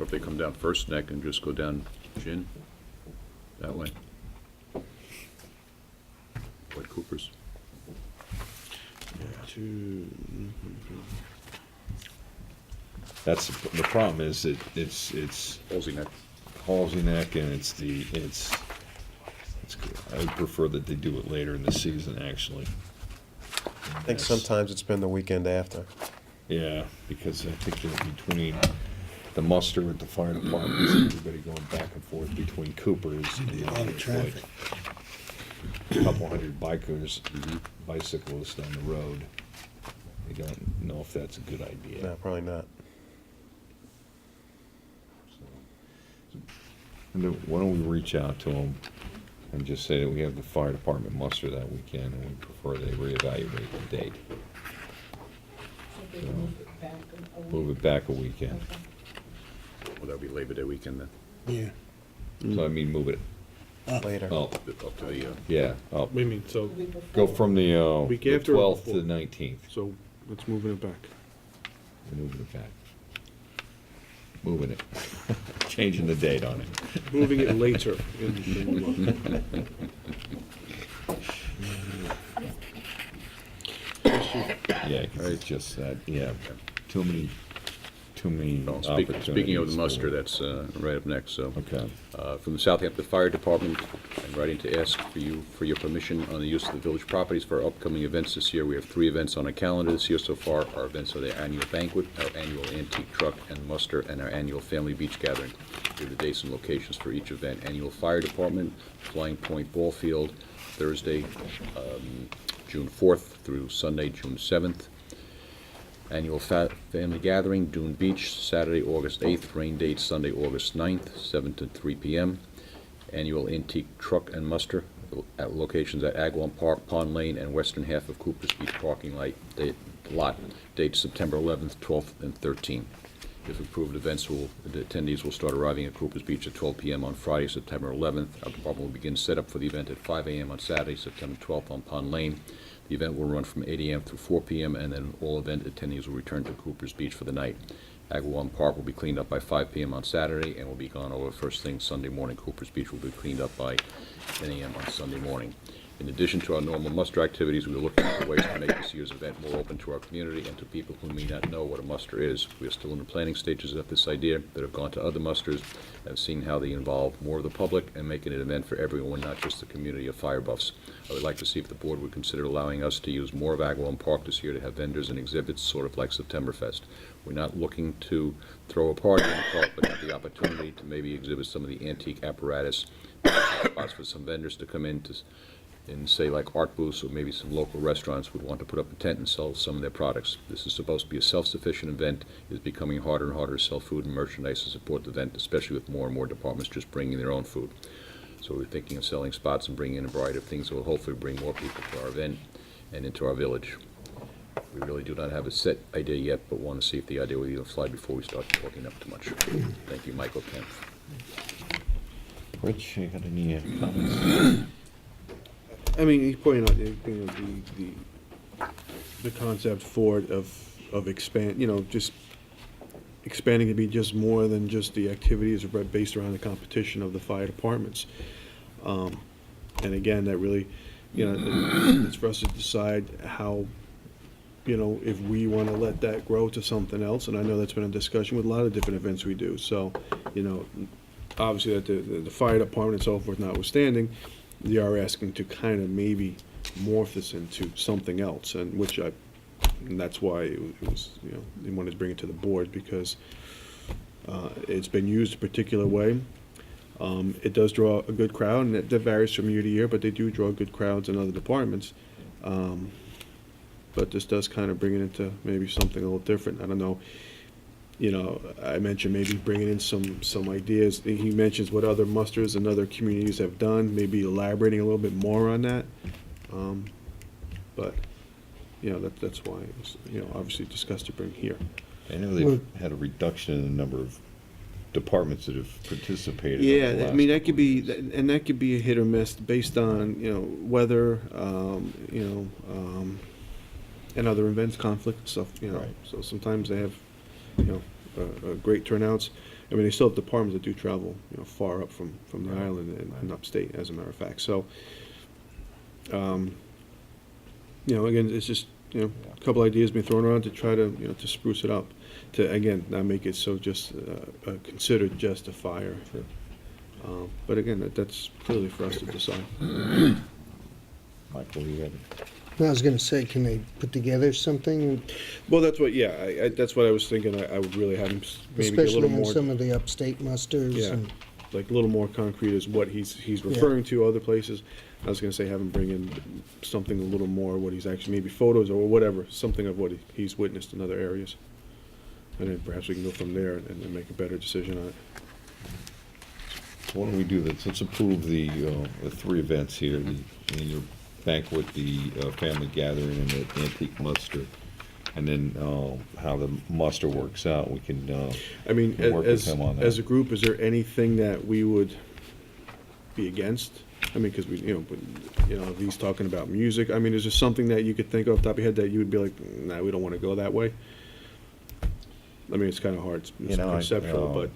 if they come down First Neck and just go down Gin? That way? Like Cooper's? that's, the problem is that it's Halsey Neck. Halsey Neck and it's, I would prefer that they do it later in the season, actually. I think sometimes it's been the weekend after. Yeah, because I think that between the muster at the fire departments, everybody going back and forth between Cooper's. A lot of traffic. A couple hundred bikers, bicyclists down the road. I don't know if that's a good idea. No, probably not. And then why don't we reach out to them and just say that we have the fire department muster that weekend and we prefer they reevaluate the date. So they move it back a week. Move it back a weekend. Okay. Well, that'll be Labor Day weekend then. Yeah. So I mean, move it Later. up, Up to the, yeah, up. What do you mean, so, The week Go before. from the Week after or 12th to before? the 19th. so let's move it back. We're moving it back. moving it, changing the date on it. Moving it later in the month. Yeah, 'cause it's just that, yeah, too many Well, opportunities. Speaking of the muster, for- that's right up next, so. Okay. From the Southampton Fire Department, I'm writing to ask for your permission on the use of the village properties for our upcoming events this year. We have 3 events on our calendar this year so far. Our events are the annual banquet, our annual antique truck and muster, and our annual family beach gathering. We have the dates and locations for each event. Annual Fire Department, Flying Point Ball Field, Thursday, June 4th through Sunday, June 7th. Annual Family Gathering, Dune Beach, Saturday, August 8th, rain date Sunday, August 9th, 7 to 3 p.m. Annual Antique Truck and Muster at locations at Agawam Park, Pond Lane, and western half of Cooper's Beach parking lot. Dates September 11th, 12th, and 13th. If approved, the attendees will start arriving at Cooper's Beach at 12 p.m. on Friday, September 11th. Our department will begin setup for the event at 5 a.m. on Saturday, September 12th on Pond Lane. The event will run from 8 a.m. through 4 p.m., and then all event attendees will return to Cooper's Beach for the night. Agawam Park will be cleaned up by 5 p.m. on Saturday and will be gone over first thing Sunday morning. Cooper's Beach will be cleaned up by 10 a.m. on Sunday morning. In addition to our normal muster activities, we are looking for ways to make this year's event more open to our community and to people who may not know what a muster is. We are still in the planning stages of this idea, that have gone to other musters, have seen how they involve more of the public and make it an event for everyone, not just the community of fire buffs. I would like to see if the board would consider allowing us to use more of Agawam Park this year to have vendors and exhibits, sort of like Septemberfest. We're not looking to throw a party in the park, but have the opportunity to maybe exhibit some of the antique apparatus, spots for some vendors to come in and say like art booths, or maybe some local restaurants would want to put up a tent and sell some of their products. This is supposed to be a self-sufficient event. It's becoming harder and harder to sell food and merchandise to support the event, especially with more and more departments just bringing their own food. So we're thinking of selling spots and bringing in a variety of things that will hopefully bring more people to our event and into our village. We really do not have a set idea yet, but want to see if the idea will even fly before we start talking up too much. Thank you, Michael Kemp. Rich, you got any comments? I mean, he pointed out, the concept for it of expand, just expanding to be just more than just the activities are based around the competition of the fire departments. And again, that really, it's for us to decide how, if we want to let that grow to something else. And I know that's been a discussion with a lot of different events we do. So, obviously that the fire department and so forth notwithstanding, they are asking to kind of maybe morph this into something else, and that's why it was, they wanted to bring it to the board, because it's been used a particular way. It does draw a good crowd, and that varies from year to year, but they do draw good crowds in other departments. But this does kind of bring it into maybe something a little different. I don't know. I mentioned maybe bringing in some ideas. He mentions what other musters and other communities have done, maybe elaborating a little bit more on that. But, that's why it was, obviously discussed to bring here. I know they've had a reduction in the number of departments that have participated. over the Yeah, I last mean, that couple could be, of years. and that could be a hit or miss based on, weather, and other events, conflict and stuff, Right. So sometimes they have, great turnouts. I mean, they still have departments that do travel, far up from the Right. island and upstate, as a matter of fact. So, again, it's just, a couple ideas being thrown around to try to, to spruce it up, to, again, not make it so just considered just a fire. Sure. But again, that's clearly for us to decide. Michael, you ready? I was gonna say, can they put together something, Well, that's what, that's what I was thinking. I would really have him maybe get a especially little on more, some of the upstate musters? Yeah. And like a little more concrete as what he's referring to other places. I was gonna say have him bring in something a little more, what he's actually, maybe photos or whatever, something of what he's witnessed in other areas. And then perhaps we can go from there and make a better decision on it. So why don't we do this? Let's approve the 3 events here, your banquet, the family gathering, and the antique muster. And then how the muster works out, we can I mean, We'll work with as him on that. as a group, is there anything that we would be against? I mean, because if he's talking about music, I mean, is there something that you could think off the top of your head that you would be like, nah, we don't want to go that way? I mean, it's kind of hard, You it's know, conceptual, but,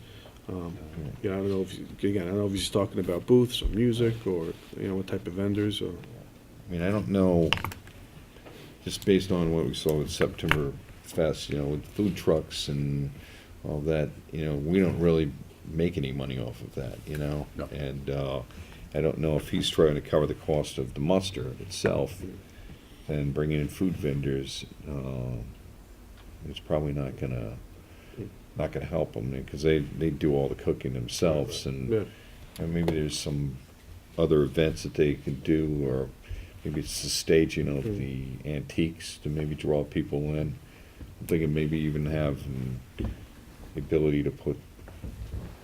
you know, I don't know if, again, I don't know if he's talking about booths or music or, you know, what type of vendors or. I mean, I don't know, just based on what we saw with September Fest, you know, with food trucks and all that, you know, we don't really make any money off of that, you know? No. And I don't know if he's trying to cover the cost of the muster itself and bringing in food vendors, it's probably not gonna help them, because they do all the cooking themselves, Yeah. and maybe there's some other events that they can do, or maybe it's the staging of the antiques to maybe draw people in. I'm thinking maybe even have the ability to put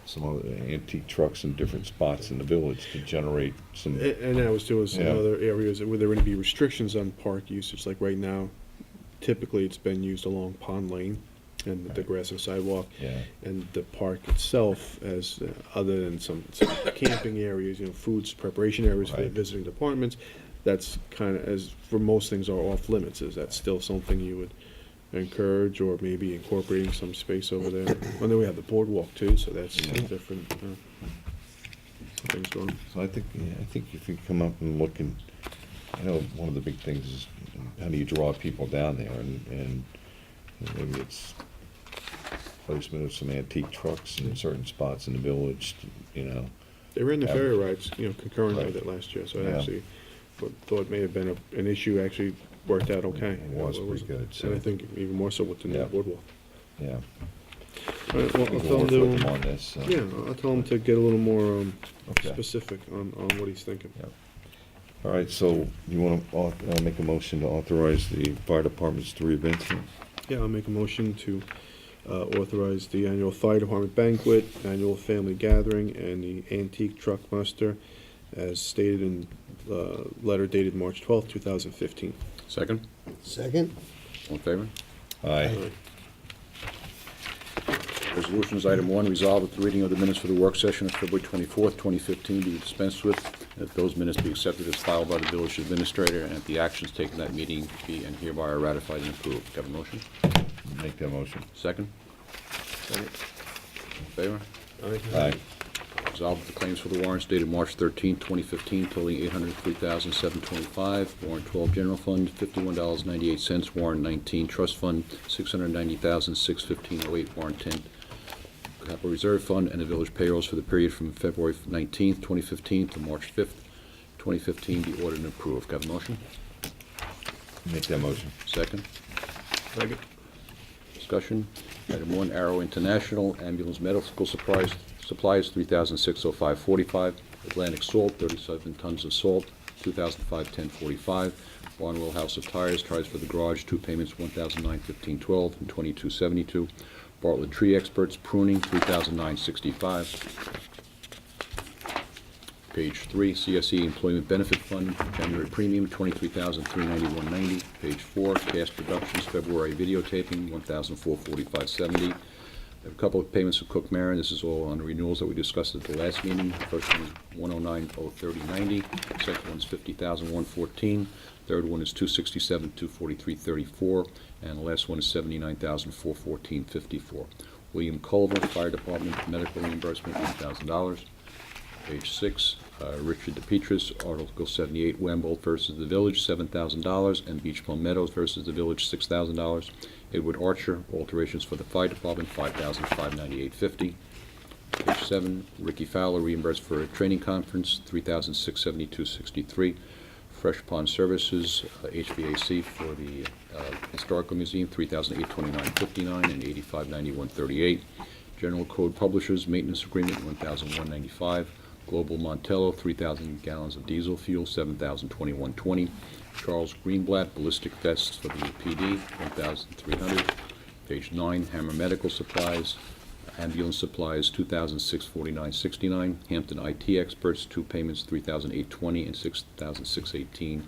some other antique trucks in different spots in the village to generate some. And I was doing some Yeah. other areas where there would be restrictions on park usage, like right now, typically it's been used along Pond Lane and the grass and sidewalk. Yeah. And the park itself, as, other than some camping areas, you know, foods preparation areas for the Right. visiting departments, that's kind of, as for most things, are off limits. Is that still something you would encourage, or maybe incorporating some space over there? Well, then we have the boardwalk too, so that's some Yeah. different things going on. So I think if you come up and look, and I know one of the big things is how do you draw people down there, and maybe it's placement of some antique trucks in certain spots in the village, you know. They ran the Yeah. ferry rides, you know, concurrent Right. with it last year, so I Yeah. actually thought it may have been an issue, actually worked out okay. It was pretty good, so. And I think even more so with the new Yeah. boardwalk. Yeah. All right, well, I'll We'll tell work with him them to, on this. So. yeah, I'll tell him to get a little more Okay. specific on what he's thinking. Yeah. All right, so you want to make a motion to authorize the fire department's 3 events here? Yeah, I'll make a motion to authorize the annual fire department banquet, annual family gathering, and the antique truck muster as stated in letter dated March 12th, 2015. Second? Second? All in favor? Aye. Resolutions, item 1, resolve that the reading of the minutes for the work session of February 24th, 2015 be dispensed with, and that those minutes be accepted as filed by the village administrator, and that the actions taken at that meeting be and hereby are ratified and approved. Have a motion? Make that motion. Second? All in favor? Aye. Resolved that the claims for the warrants dated March 13, 2015, totaling $803,725. Warrant 12, General Fund, $51.98. Warrant 19, Trust Fund, $690,615.08. Warrant 10, Capital Reserve Fund, and the village payrolls for the period from February 19, 2015 to March 5th, 2015 be ordered and approved. Have a motion? Make that motion. Second? Second. Discussion. Item 1, Arrow International, ambulance medical supplies, $3,605.45. Atlantic Salt, 37 tons of salt, $2,510.45. Barnwell House of Tires for the garage, 2 payments, $1,915.12 and $22.72. Bartlett Tree Experts pruning, $3,965. Page 3, CSE Employment Benefit Fund, January premium, $23,391.90. Page 4, Cast Productions, February videotaping, $1,445.70. A couple of payments of Cook Marin. This is all on the renewals that we discussed at the last meeting. First one is $109,030.90. Second one is $50,114. Third one is $267,243.34. And the last one is $79,414.54. William Culver, Fire Department, medical reimbursement, $1,000. Page 6, Richard DePetris, Article 78, Wambold versus the Village, $7,000, and Beach Plum Meadows versus the Village, $6,000. Edward Archer, alterations for the Fire Department, $5,598.50. Page 7, Ricky Fowler, reimbursed for a training conference, $3,672.63. Fresh Pond Services, HVAC for the Historical Museum, $3,829.59 and $8591.38. General Code Publishers, maintenance agreement, $1,195. Global Montello, 3,000 gallons of diesel fuel, $7,021.20. Charles Greenblatt, ballistic vests for the PD, $1,300. Page 9, Hammer Medical Supplies, ambulance supplies, $2,649.69. Hampton IT Experts, 2 payments, $3,820 and $6,618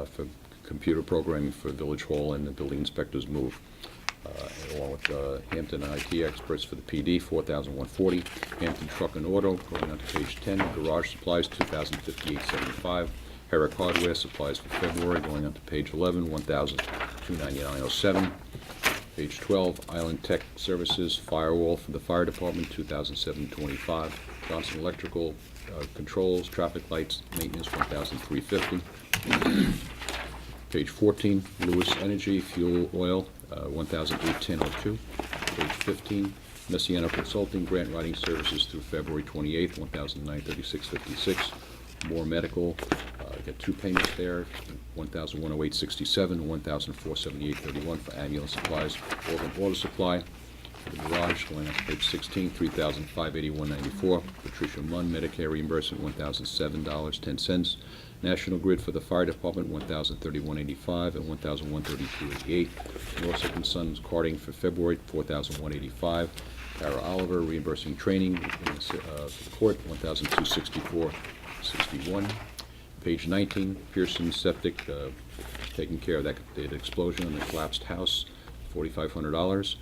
for computer programming for Village Hall and the building inspector's move. Along with Hampton IT Experts for the PD, $4,140. Hampton Truck and Auto, going on to page 10. Garage Supplies, $2,058.75. Herrick Hardware Supplies for February, going on to page 11, $1,299.07. Page 12, Island Tech Services Firewall for the Fire Department, 2007-25. Johnson Electrical Controls, Traffic Lights, Maintenance, $1,350. Page 14, Lewis Energy Fuel Oil, $1,810.02. Page 15, Messiano Consulting Grant Writing Services through February 28th, $1,936.56. More Medical, got two payments there, $1,108.67 and $1,478.31 for ambulance supplies. Organ Water Supply for the garage, going up to page 16, $3,581.94. Patricia Munn, Medicare reimbursement, $1,007.10. National Grid for the Fire Department, $1,031.85 and $1,132.88. Norfolk and Sons Carding for February, $4,185. Tara Oliver, reimbursing training for the court, $1,264.61. Page 19, Pearson Septic, taking care of that explosion in the collapsed house, $4,500.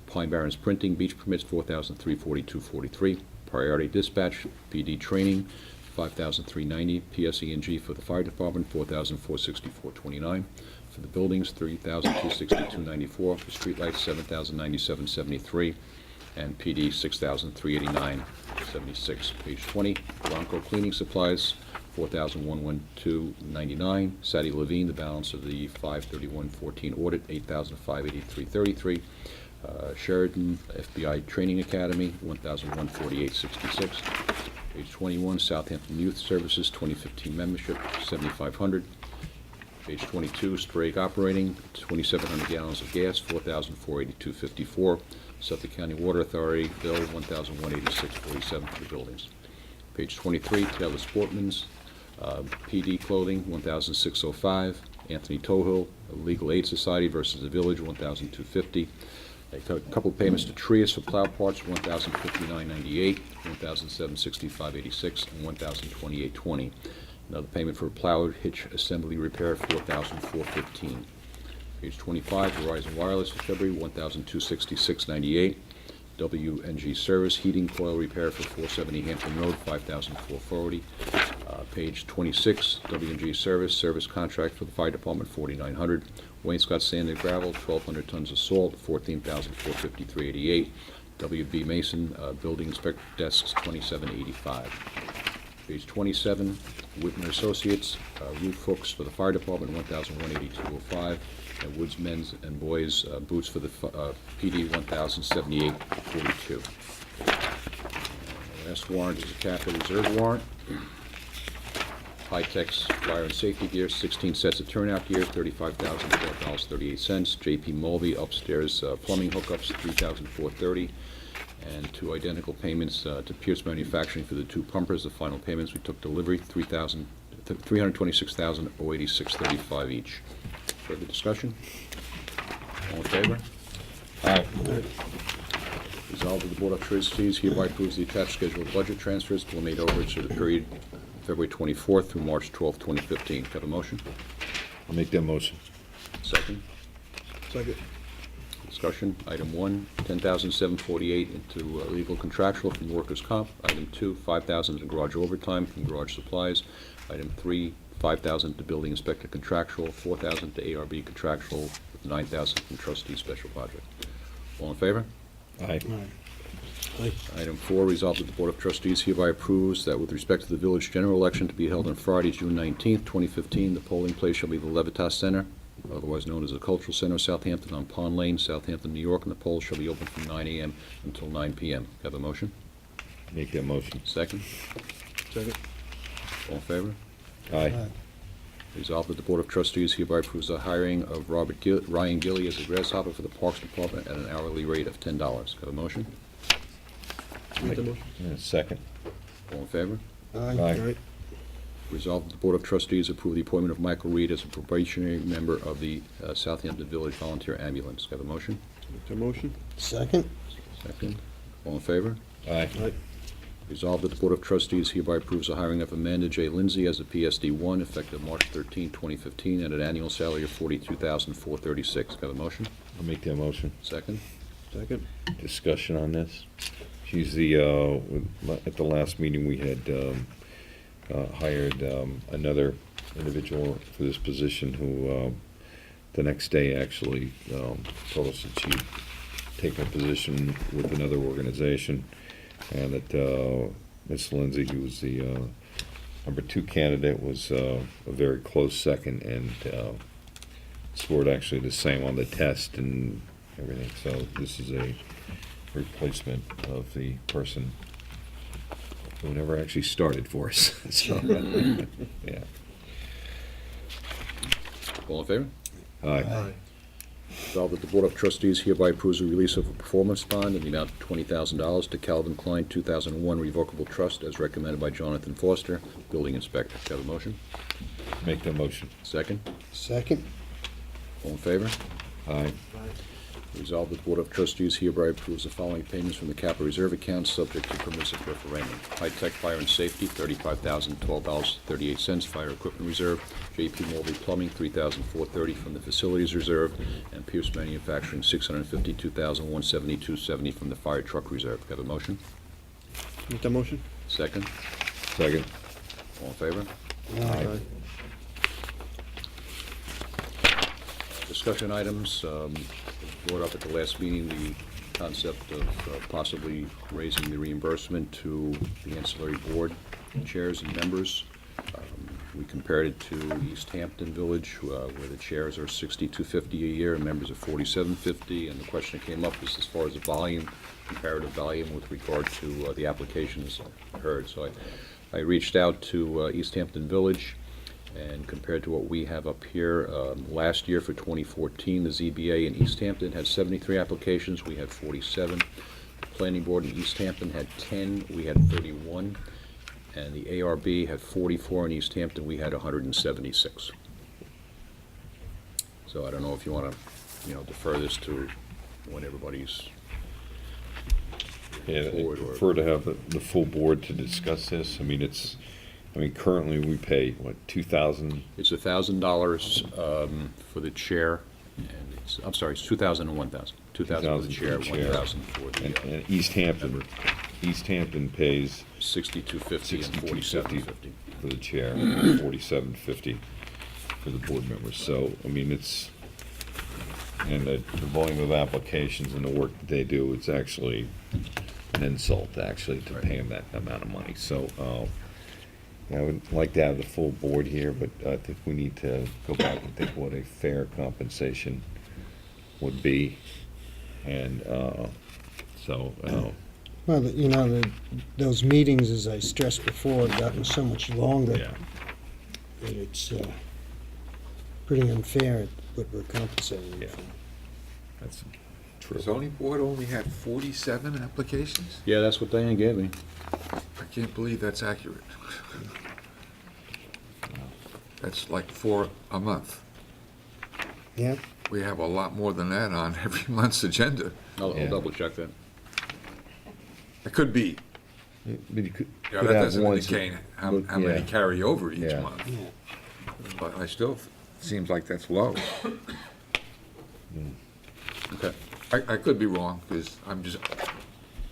Pine Barrens Printing, beach permits, $4,342.43. Priority Dispatch, PD training, $5,390. PSE&G for the fire department, $4,464.29. For the buildings, $3,262.94. For streetlights, $7,097.73. And PD, $6,389.76. Page 20, Bronco Cleaning Supplies, $4,112.99. Sadie Levine, the balance of the 5/31/14 audit, $8,583.33. Sheridan FBI Training Academy, $1,148.66. Page 21, Southampton Youth Services 2015 membership, $7,500. Page 22, Sprague Operating, 2,700 gallons of gas, $4,482.54. Suffolk County Water Authority bill, $1,186.47 for the buildings. Page 23, Taylor Sportman's PD Clothing, $1,605. Anthony Tohill, Legal Aid Society versus the Village, $1,250. A couple payments to Trias for plow parts, $1,059.98, $1,765.86, and $1,028.20. Another payment for plow hitch assembly repair, $4,415. Page 25, Verizon Wireless for February, $1,266.98. WNG Service Heating Coil Repair for 470 Hampton Road, $5,440. Page 26, WNG Service Contract for the Fire Department, $4,900. Wainscott Sand and Gravel, 1,200 tons of salt, $14,453.88. WB Mason Building Inspector Desks, $27.85. Page 27, Whitmer Associates Roof Hooks for the Fire Department, $1,182.05. And Woods Men's and Boys Boots for the PD, $1,078.42. Last warrant is a capital reserve warrant. High-Tech's fire and safety gear, 16 sets of turnout gear, $35,012.38. JP Mulvey upstairs plumbing hookups, $3,430. And two identical payments to Pierce Manufacturing for the two pumpers. The final payments, we took delivery, $326,086.35 each. Further discussion? All in favor? Aye. Resolved that the Board of Trustees hereby approves the attached schedule of budget transfers to eliminate overage for the period February 24th through March 12th, 2015. Have a motion? I'll make that motion. Second? Second. Discussion. Item 1, $10,748 into legal contractual from workers' comp. Item 2, $5,000 into garage overtime from garage supplies. Item 3, $5,000 to building inspector contractual, $4,000 to ARB contractual, with $9,000 from trustee special project. All in favor? Aye. Item 4, resolved that the Board of Trustees hereby approves that with respect to the village general election to be held on Friday, June 19th, 2015, the polling place shall be the Levitas Center, otherwise known as the Cultural Center, Southampton on Pond Lane, Southampton, New York, and the polls shall be open from 9 a.m. until 9 p.m. Have a motion? Make that motion. Second? Second. All in favor? Aye. Resolved that the Board of Trustees hereby approves the hiring of Ryan Gilly as a grasshopper for the Parks Department at an hourly rate of $10. Have a motion? Make the motion. Second. All in favor? Aye. Resolved that the Board of Trustees approve the appointment of Michael Reed as a probationary member of the Southampton Village Volunteer Ambulance. Have a motion? Make the motion. Second? Second. All in favor? Aye. Aye. Resolved that the Board of Trustees hereby approves the hiring of Amanda J. Lindsay as a PSD1 effective March 13, 2015, at an annual salary of $42,436. Have a motion? I'll make that motion. Second. Second. Discussion on this. She's the, at the last meeting, we had hired another individual for this position who the next day actually told us that she'd taken a position with another organization, and that Ms. Lindsay, who was the number 2 candidate, was a very close second, and scored actually the same on the test and everything. So this is a replacement of the person who never actually started for us. So, yeah. All in favor? Aye. Resolved that the Board of Trustees hereby approves the release of a performance bond in the amount of $20,000 to Calvin Klein 2001 Revocable Trust as recommended by Jonathan Foster, Building Inspector. Do you have a motion? Make the motion. Second? Second? All in favor? Aye. Resolved that the Board of Trustees hereby approves the following payments from the capital reserve account subject to permissive referendum. High-Tech Fire and Safety, $35,012.38 Fire Equipment Reserve. J.P. Mulvey Plumbing, $3,430 from the Facilities Reserve. And Pierce Manufacturing, $652,172.70 from the Fire Truck Reserve. Do you have a motion? Make that motion? Second? Second. All in favor? Aye. Discussion items, brought up at the last meeting, the concept of possibly raising the reimbursement to the ancillary board chairs and members. We compared it to East Hampton Village, where the chairs are $62.50 a year and members are $47.50. And the question that came up is as far as the volume, comparative volume with regard to the applications heard. So I reached out to East Hampton Village, and compared to what we have up here, last year for 2014, the ZBA in East Hampton had 73 applications, we had 47. The Planning Board in East Hampton had 10, we had 31. And the ARB had 44 in East Hampton, we had 176. So I don't know if you want to, defer this to when everybody's Yeah, I forward or... prefer to have the full board to discuss this. I mean, currently we pay, what, $2,000? It's $1,000 for the chair, and it's, I'm sorry, it's 2,000 and 1,000. 2,000 for the chair, 1,000 for the And East Hampton pays $62.50 and $47.50. for the chair, $47.50 for the board members. So, I mean, and the volume of applications and the work that they do, it's actually an insult, actually, to pay them that amount of money. So, I would like to have the full board here, but I think we need to go back and think what a fair compensation would be. And Well, those meetings, as I stressed before, have gotten so much longer yeah. that it's pretty unfair what we're compensating them Yeah. for. That's The true. zoning board only had 47 applications? Yeah, that's what Diane gave me. I can't believe that's accurate. That's like 4 a month. Yeah? We have a lot more than that on every month's agenda. I'll Yeah. double check that. It could be. But you could Yeah, could that have doesn't ones that indicate how look- many yeah. carry over each Yeah. month. Yeah. But I still, seems like that's low. Okay. I could be wrong, because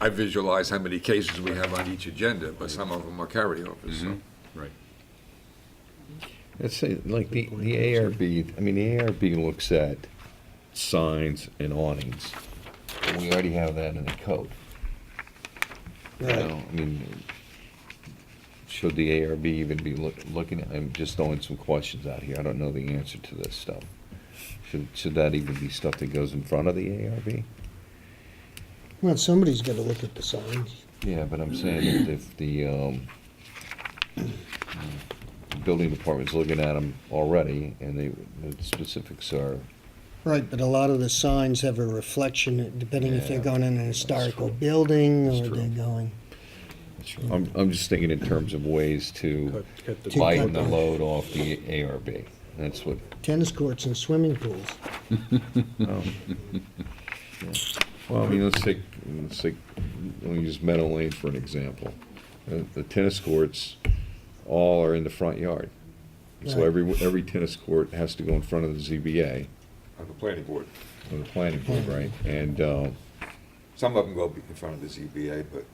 I visualize how many cases we have on each agenda, but some of them are carryovers, so. Right. Let's say, like, the ARB, I mean, the ARB looks at signs and awnings, and we already have that in the code. You Right. know, I mean, should the ARB even be looking at, I'm just throwing some questions out here, I don't know the answer to this stuff. Should that even be stuff that goes in front of the ARB? Well, somebody's got to look at the signs. Yeah, but I'm saying that if the building department's looking at them already, and the specifics are, Right, but a lot of the signs have a reflection, depending if they're Yeah, going in a historical building That's or true. they're going. I'm just thinking in terms of ways to Cut the- To lighten cut the the- load off the ARB. That's what, Tennis courts and swimming pools. oh. Yeah. Well, I mean, let's take, let me use Meadow Lane for an example. The tennis courts all are in the front yard. So Right. every tennis court has to go in front of the ZBA, On the planning board. or the planning board, right? And, Some of them go in front of the ZBA, but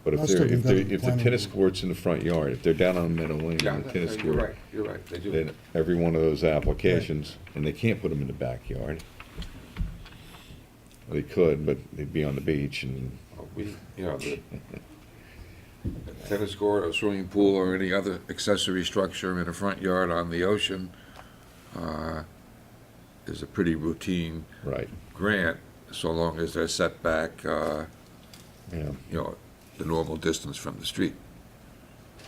But if Most they're, of them if go to they're, the if the planning tennis board. court's in the front yard, if they're down on Meadow Lane Yeah, and the tennis you're court, right, you're right, they do. then every one of those applications, and they can't put them in the backyard. They could, but they'd be on the beach and, We, the tennis court or swimming pool or any other accessory structure in a front yard on the ocean is a pretty routine right, grant, so long as they're set back, yeah. the normal distance from the street.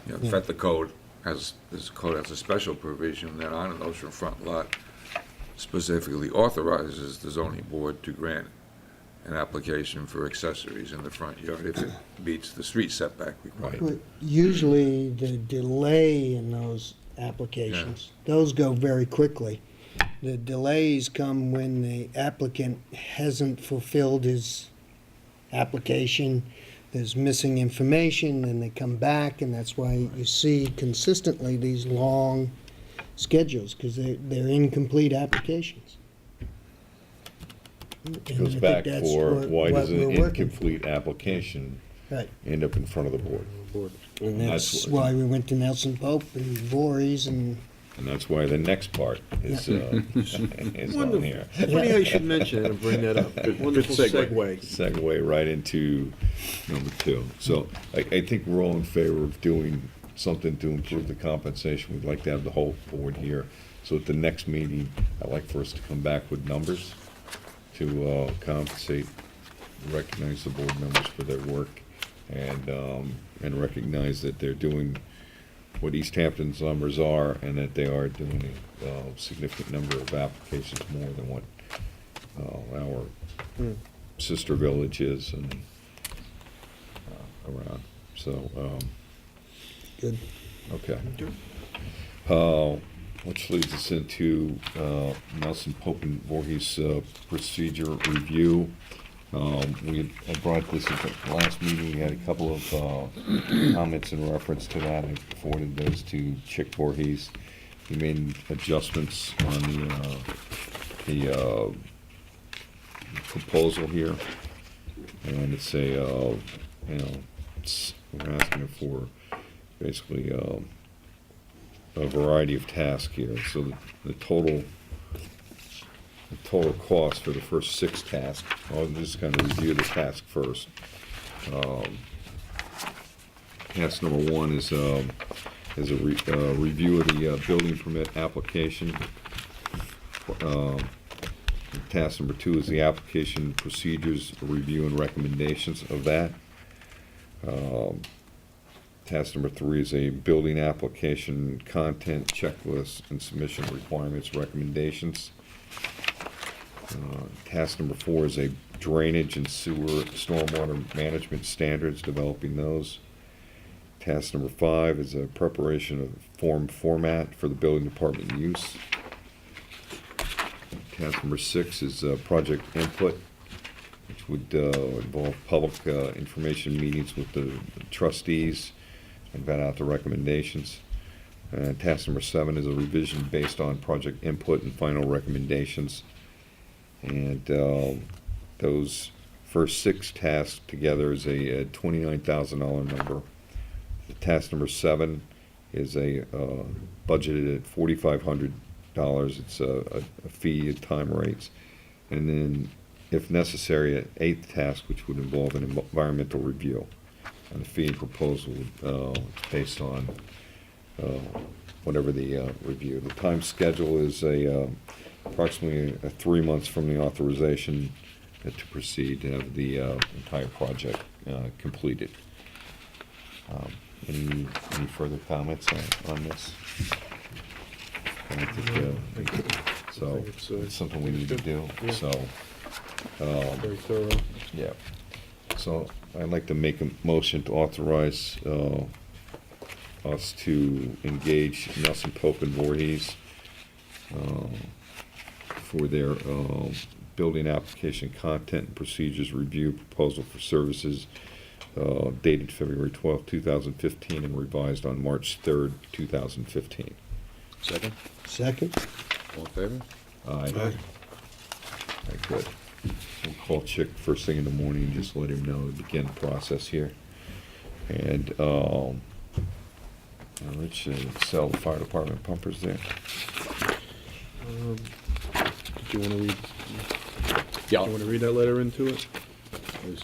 In fact, the code has a special provision that on an oceanfront lot specifically authorizes the zoning board to grant an application for accessories in the front yard if it meets the street setback requirement. But usually the delay in those applications, those go very quickly. The delays come when the applicant hasn't fulfilled his application, there's missing information, and they come back, and that's why you see consistently these long schedules, because they're incomplete applications. It goes back for why does an incomplete application Right, end up in front of the board? and That's that's what- why we went to Nelson Pope and Voorhees and And that's why the next part is, is on here. Funny how you should mention it and bring that up. Wonderful segue. segue. Segue right into number 2. So I think we're all in favor of doing something to improve the compensation. We'd like to have the whole board here. So at the next meeting, I'd like for us to come back with numbers to compensate, recognize the board members for their work, and recognize that they're doing what East Hampton's numbers are, and that they are doing a significant number of applications more than what our sister village is and around. So, good. okay. Which leads us into Nelson Pope and Voorhees procedure review. I brought this at the last meeting. We had a couple of comments in reference to that. I forwarded those to Chick Voorhees. He made adjustments on the proposal here, and it's we're asking for basically a variety of tasks here. So the total cost for the first 6 tasks, I'll just kind of review the task first. Task number 1 is a review of the building permit application. Task number 2 is the application procedures, review and recommendations of that. Task number 3 is a building application content checklist and submission requirements recommendations. Task number 4 is a drainage and sewer stormwater management standards, developing those. Task number 5 is a preparation of form format for the building department use. Task number 6 is project input, which would involve public information meetings with the trustees and vet out the recommendations. Task number 7 is a revision based on project input and final recommendations. And those first 6 tasks together is a $29,000 number. The task number 7 is a budgeted at $4,500. It's a fee at time rates. And then, if necessary, an 8th task, which would involve an environmental review. And the fee and proposal is based on whatever the review. The time schedule is approximately 3 months from the authorization to proceed to have the entire project completed. Any further comments on this? I think, so it's something we need to do. So, Very thorough. yeah. So I'd like to make a motion to authorize us to engage Nelson Pope and Voorhees for their building application content and procedures review proposal for services dated February 12, 2015, and revised on March 3rd, 2015. Second? Second? All in favor? Aye. All right, good. We'll call Chick first thing in the morning and just let him know to begin the process here. And, let's see, sell the fire department pumpers there. Do you want to read, Yeah, you want to read that letter into it?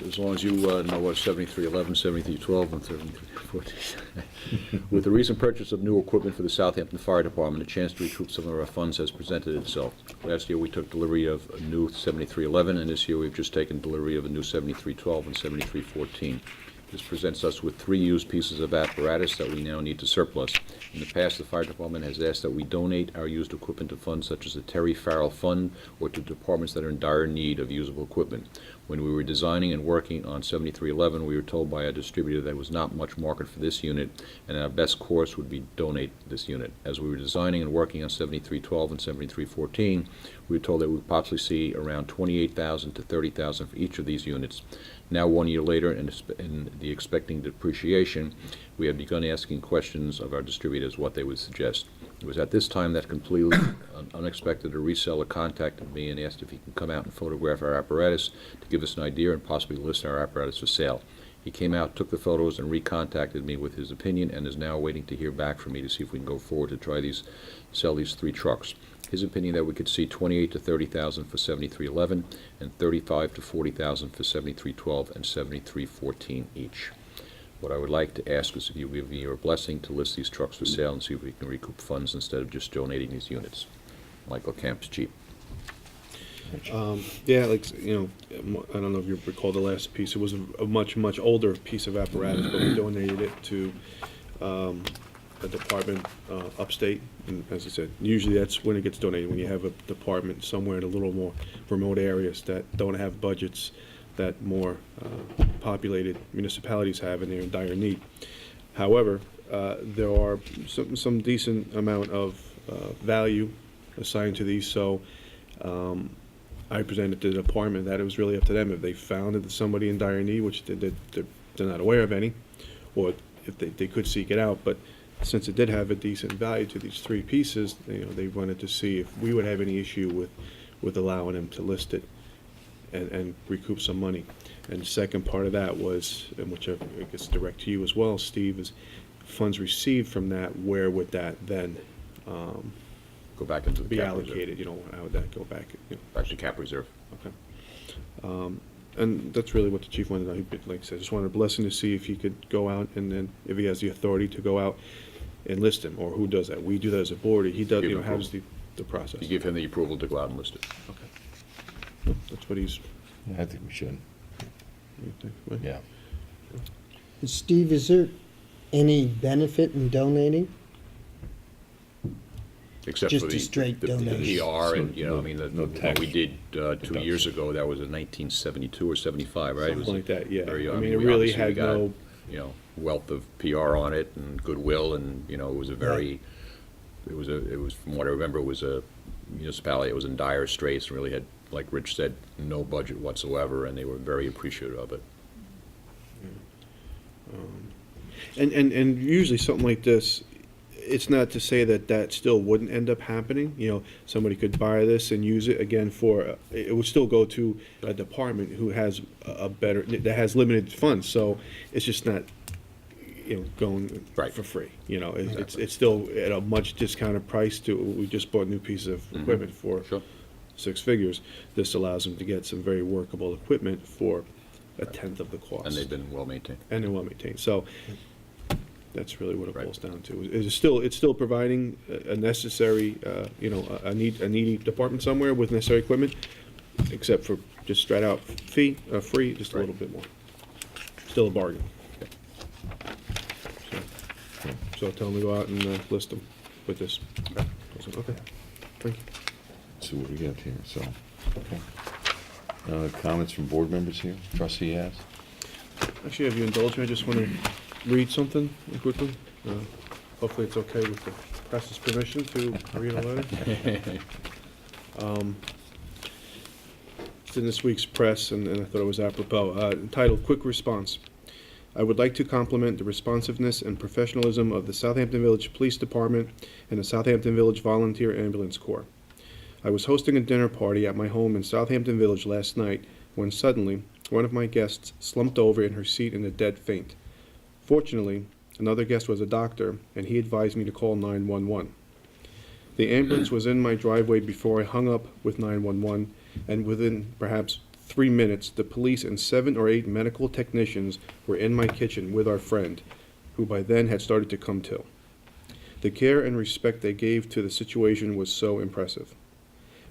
as long as you know what 7311, 7312, and 7314. With the recent purchase of new equipment for the Southampton Fire Department, a chance to recoup some of our funds has presented itself. Last year, we took delivery of a new 7311, and this year we've just taken delivery of a new 7312 and 7314. This presents us with 3 used pieces of apparatus that we now need to surplus. In the past, the fire department has asked that we donate our used equipment to funds such as the Terry Farrell Fund or to departments that are in dire need of usable equipment. When we were designing and working on 7311, we were told by a distributor that there was not much market for this unit, and our best course would be donate this unit. As we were designing and working on 7312 and 7314, we were told that we would possibly see around $28,000 to $30,000 for each of these units. Now, 1 year later, and the expecting depreciation, we have begun asking questions of our distributors what they would suggest. It was at this time that completely unexpected a reseller contacted me and asked if he can come out and photograph our apparatus to give us an idea and possibly list our apparatus for sale. He came out, took the photos, and recontacted me with his opinion and is now waiting to hear back from me to see if we can go forward to sell these 3 trucks. His opinion that we could see $28,000 to $30,000 for 7311 and $35,000 to $40,000 for 7312 and 7314 each. What I would like to ask is if you give me your blessing to list these trucks for sale and see if we can recoup funds instead of just donating these units. Michael Camp's Jeep. Yeah, like, you know, I don't know if you recall the last piece. It was a much, much older piece of apparatus, but we donated it to a department upstate. And as I said, usually that's when it gets donated, when you have a department somewhere in a little more remote areas that don't have budgets that more populated municipalities have, and they're in dire need. However, there are some decent amount of value assigned to these, so I presented to the department that it was really up to them. If they found that somebody in dire need, which they're not aware of any, or if they could seek it out, but since it did have a decent value to these 3 pieces, you know, they wanted to see if we would have any issue with allowing them to list it and recoup some money. And the second part of that was, and which I guess direct to you as well, Steve, is funds received from that, where would that then Go back into the be cap reserve. allocated? You know, how would that go back? You know? Back to cap reserve. Okay. And that's really what the chief wanted to know. He, like I said, just wanted a blessing to see if he could go out, and then if he has the authority to go out and list him, or who does that? We do that as a board, or he does, Give you know, him has the process. You give him the approval to go out and list it. Okay. That's what he's, I think we should, you think, right? yeah. Steve, is there any benefit in donating? Except Just for a the straight the donation. PR, and, you know, I mean, No what tax we did 2 years ago, that was in 1972 or 75, right? It was Something like that, yeah. very, I mean, we it really obviously had got, no, you know, wealth of PR on it and goodwill, and, you know, it was a very, it was, from what I remember, it was a municipality, it was in dire straits, and really had, like Rich said, no budget whatsoever, and they were very appreciative of it. and usually something like this, it's not to say that still wouldn't end up happening. You know, somebody could buy this and use it again for, it would still go to a department who has that has limited funds, so it's just not, you know, going Right. for free. You know, it's still at a much discounted price to, we just bought a new piece of equipment for Sure. 6 figures. This allows them to get some very workable equipment for a tenth of the cost. And they've been well maintained. And they're well maintained. So that's really what it Right. boils down to. It's still providing a necessary, you know, a needy department somewhere with necessary equipment, except for just straight out free, just a Right. little bit more. Still a bargain. So tell them to go out and list them with this. Okay. Thank you. Let's see what we got here, so, okay. Comments from board members here? Trustee has? Actually, if you indulge me, I just want to read something quickly. Hopefully it's okay with the press's permission to read a letter. It's in this week's press, and I thought it was apropos. Entitled, "Quick Response." I would like to compliment the responsiveness and professionalism of the Southampton Village Police Department and the Southampton Village Volunteer Ambulance Corps. I was hosting a dinner party at my home in Southampton Village last night when suddenly one of my guests slumped over in her seat in a dead faint. Fortunately, another guest was a doctor, and he advised me to call 911. The ambulance was in my driveway before I hung up with 911, and within perhaps 3 minutes, the police and 7 or 8 medical technicians were in my kitchen with our friend, who by then had started to come to. The care and respect they gave to the situation was so impressive.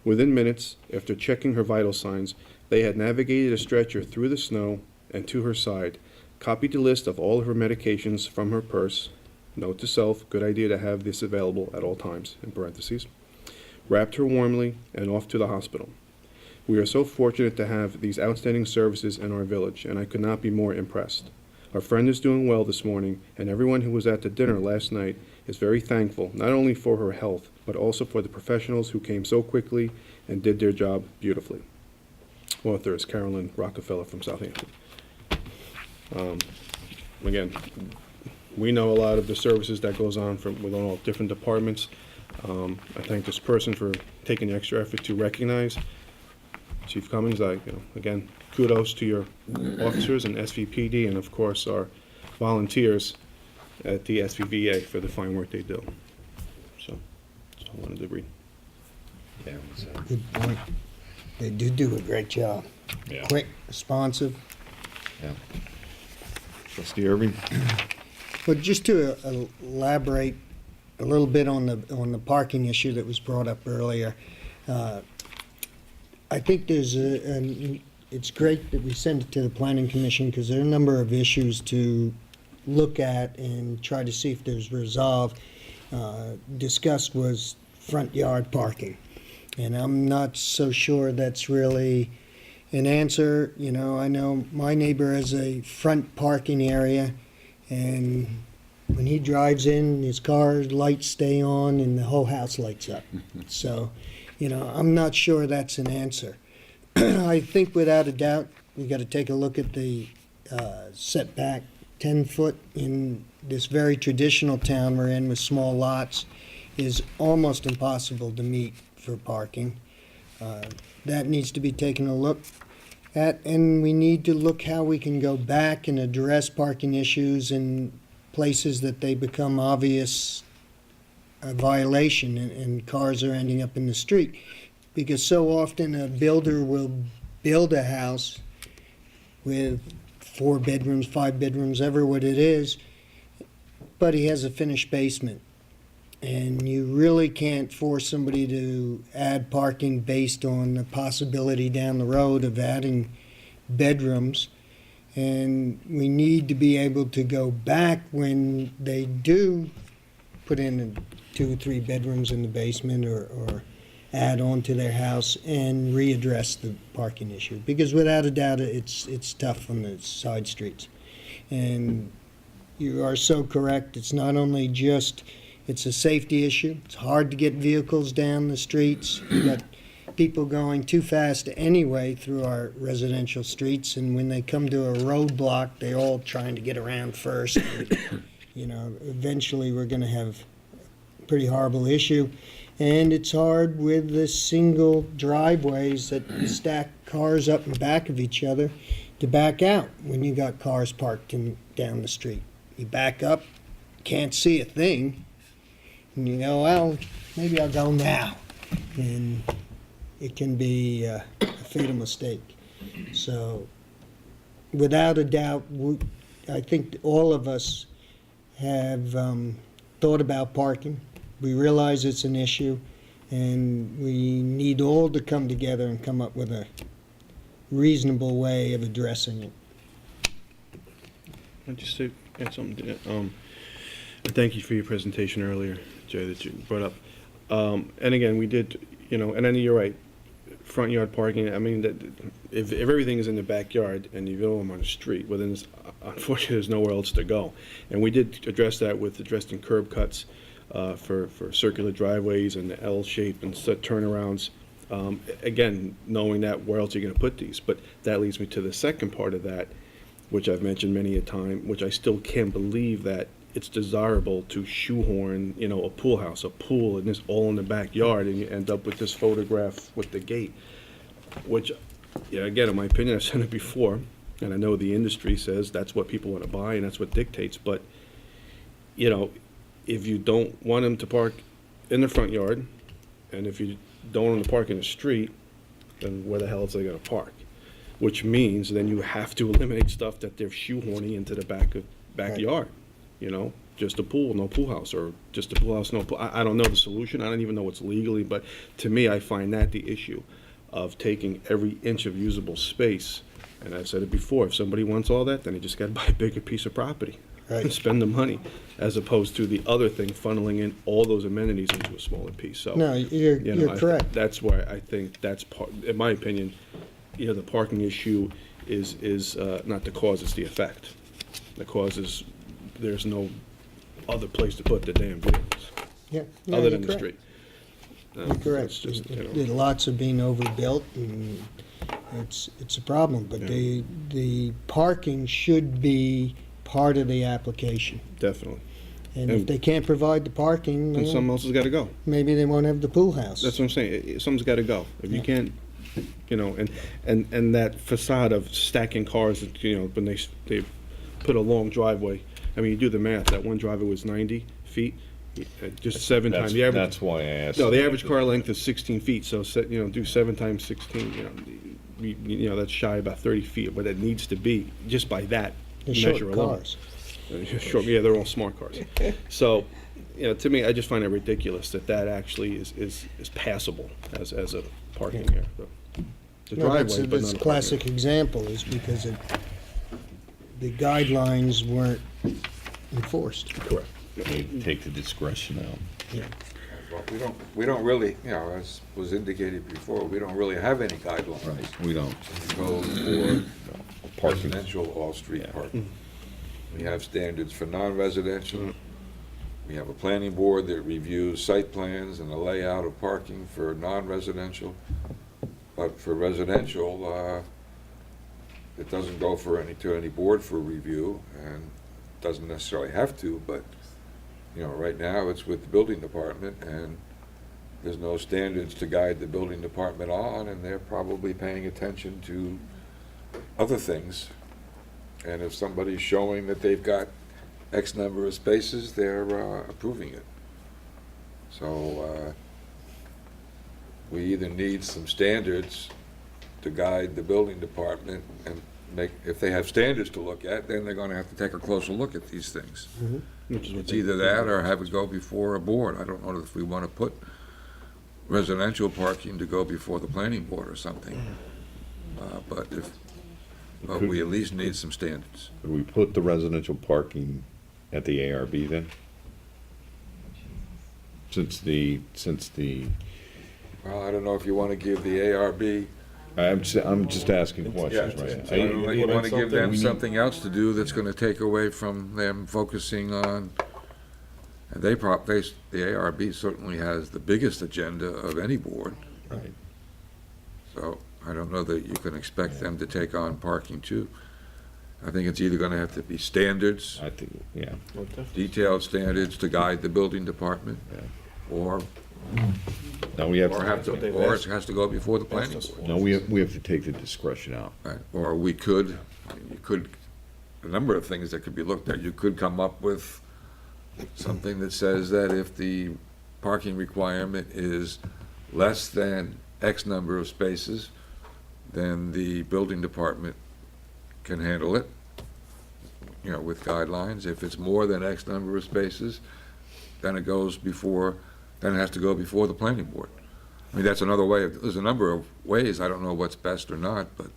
Within minutes, after checking her vital signs, they had navigated a stretcher through the snow and to her side, copied the list of all of her medications from her purse, note to self, good idea to have this available at all times, in parentheses, wrapped her warmly, and off to the hospital. We are so fortunate to have these outstanding services in our village, and I could not be more impressed. Our friend is doing well this morning, and everyone who was at the dinner last night is very thankful, not only for her health, but also for the professionals who came so quickly and did their job beautifully. Author is Carolyn Rockefeller from Southampton. Again, we know a lot of the services that goes on with all different departments. I thank this person for taking the extra effort to recognize Chief Cummings. Again, kudos to your officers and SVPD, and of course our volunteers at the SVVA for the fine work they do. So, that's all I wanted to read. Good point. They do a great job. Yeah. Quick, responsive. Yeah. Trustee Irving? But just to elaborate a little bit on the parking issue that was brought up earlier, I think it's great that we send it to the Planning Commission because there are a number of issues to look at and try to see if there's resolve. Discussed was front yard parking, and I'm not so sure that's really an answer. You know, I know my neighbor has a front parking area, and when he drives in, his car lights stay on and the whole house lights up. So, you know, I'm not sure that's an answer. I think without a doubt, we got to take a look at the setback. 10 foot in this very traditional town we're in with small lots is almost impossible to meet for parking. That needs to be taken a look at, and we need to look how we can go back and address parking issues in places that they become obvious a violation and cars are ending up in the street. Because so often a builder will build a house with 4 bedrooms, 5 bedrooms, ever what it is, but he has a finished basement. And you really can't force somebody to add parking based on the possibility down the road of adding bedrooms. And we need to be able to go back when they do put in 2 or 3 bedrooms in the basement or add on to their house and readdress the parking issue. Because without a doubt, it's tough on the side streets. And you are so correct. It's not only just, it's a safety issue. It's hard to get vehicles down the streets. You've got people going too fast anyway through our residential streets, and when they come to a roadblock, they're all trying to get around first. And, you know, eventually we're going to have a pretty horrible issue. And it's hard with the single driveways that stack cars up in back of each other to back out when you got cars parked down the street. You back up, can't see a thing, and you go, well, maybe I'll go now. And it can be a fatal mistake. So without a doubt, I think all of us have thought about parking. We realize it's an issue, and we need all to come together and come up with a reasonable way of addressing it. I'll just say, add something to that. And thank you for your presentation earlier, Jay, that you brought up. And again, we did, and then you're right, front yard parking. I mean, if everything is in the backyard and you go on the street, well, then unfortunately there's nowhere else to go. And we did address that with addressing curb cuts for circular driveways and the L shape and set turnarounds. Again, knowing that, where else are you going to put these? But that leads me to the second part of that, which I've mentioned many a time, which I still can't believe that it's desirable to shoehorn, a pool house, a pool, and this all in the backyard, and you end up with this photograph with the gate, which, again, in my opinion, I've said it before, And I know the industry says that's what people want to buy and that's what dictates, but, you know, if you don't want them to park in the front yard, and if you don't want them to park in the street, then where the hell is they gonna park? Which means then you have to eliminate stuff that they're shoehorning into the backyard, you know? Just a pool, no pool house, or just a pool house, no pool. I don't know the solution, I don't even know what's legally, but to me, I find that the issue of taking every inch of usable space. And I've said it before, if somebody wants all that, then they just gotta buy a bigger piece of property. Right. And spend the money, as opposed to the other thing funneling in all those amenities into a smaller piece, so. No, you know, you're correct. That's why I think that's part, in my opinion, you know, the parking issue is not the cause, it's the effect. The cause is, there's no other place to put the damn vehicles, Yeah. No, other you're than the correct. street. You're It's correct. just, you know. The lots are being overbuilt, and it's a problem, but Yeah. the parking should be part of the application. Definitely. And if And- they can't provide the parking, And well, something else has gotta go. maybe they won't have the pool house. That's what I'm saying, something's gotta go. If you Yeah. can't, you know, and that facade of stacking cars, you know, when they put a long driveway, I mean, you do the math, that one driveway was 90 feet, just 7 times. The average. That's why I asked. No, the average car length is 16 feet, so, you know, do 7 times 16, you know, that's shy about 30 feet, what it needs to be, just by that They're measure short alone. cars. Sure, yeah, they're all smart cars. So, you know, to me, I just find it ridiculous that actually is passable as a parking area. So, it's a No, that's driveway, but that's not a a parking classic example, is because the guidelines weren't enforced. area. Correct. Take the discretion out. Well, we don't really, you know, as was indicated before, we don't really have any guidelines. We don't. Go for Parking. residential off-street Yeah. parking. We have standards for non-residential. We have a planning board that reviews site plans and the layout of parking for non-residential. But for residential, it doesn't go to any board for review, and doesn't necessarily have to, but, you know, right now it's with the building department, and there's no standards to guide the building department on, and they're probably paying attention to other things. And if somebody's showing that they've got X number of spaces, they're approving it. So we either need some standards to guide the building department, and if they have standards to look at, then they're gonna have to take a closer look at these things. Which is what It's they- either that or have it go before a board. I don't know if we want to put residential parking to go before the planning board or something. But we at least need some standards. Could we put the residential parking at the ARB then? Since the, Well, I don't know if you want to give the ARB, I'm just asking questions right now. you want to give them We need- something else to do that's going to take away from them focusing on, and the ARB certainly has the biggest agenda of any board. Right. So I don't know that you can expect them to take on parking too. I think it's either going to have to be standards, I think, yeah. Well, definitely. detailed standards to guide the building department, or Now we have, or it has to go before the planning board. no, we have to take the discretion out. Right. Or you could, a number of things that could be looked at. You could come up with something that says that if the parking requirement is less than X number of spaces, then the building department can handle it, you know, with guidelines. If it's more than X number of spaces, then it has to go before the planning board. I mean, that's another way, there's a number of ways, I don't know what's best or not, but,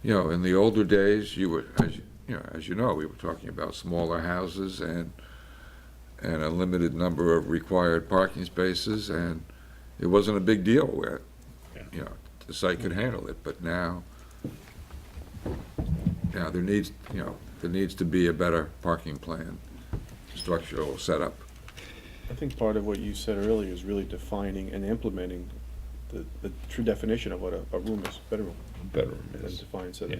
you know, in the older days, as you know, we were talking about smaller houses and a limited number of required parking spaces, and it wasn't a big deal where, you know, the site could handle it, but now, there needs to be a better parking plan, structural setup. I think part of what you said earlier is really defining and implementing the true definition of what a room is, bedroom. Bedroom And is, defines yeah.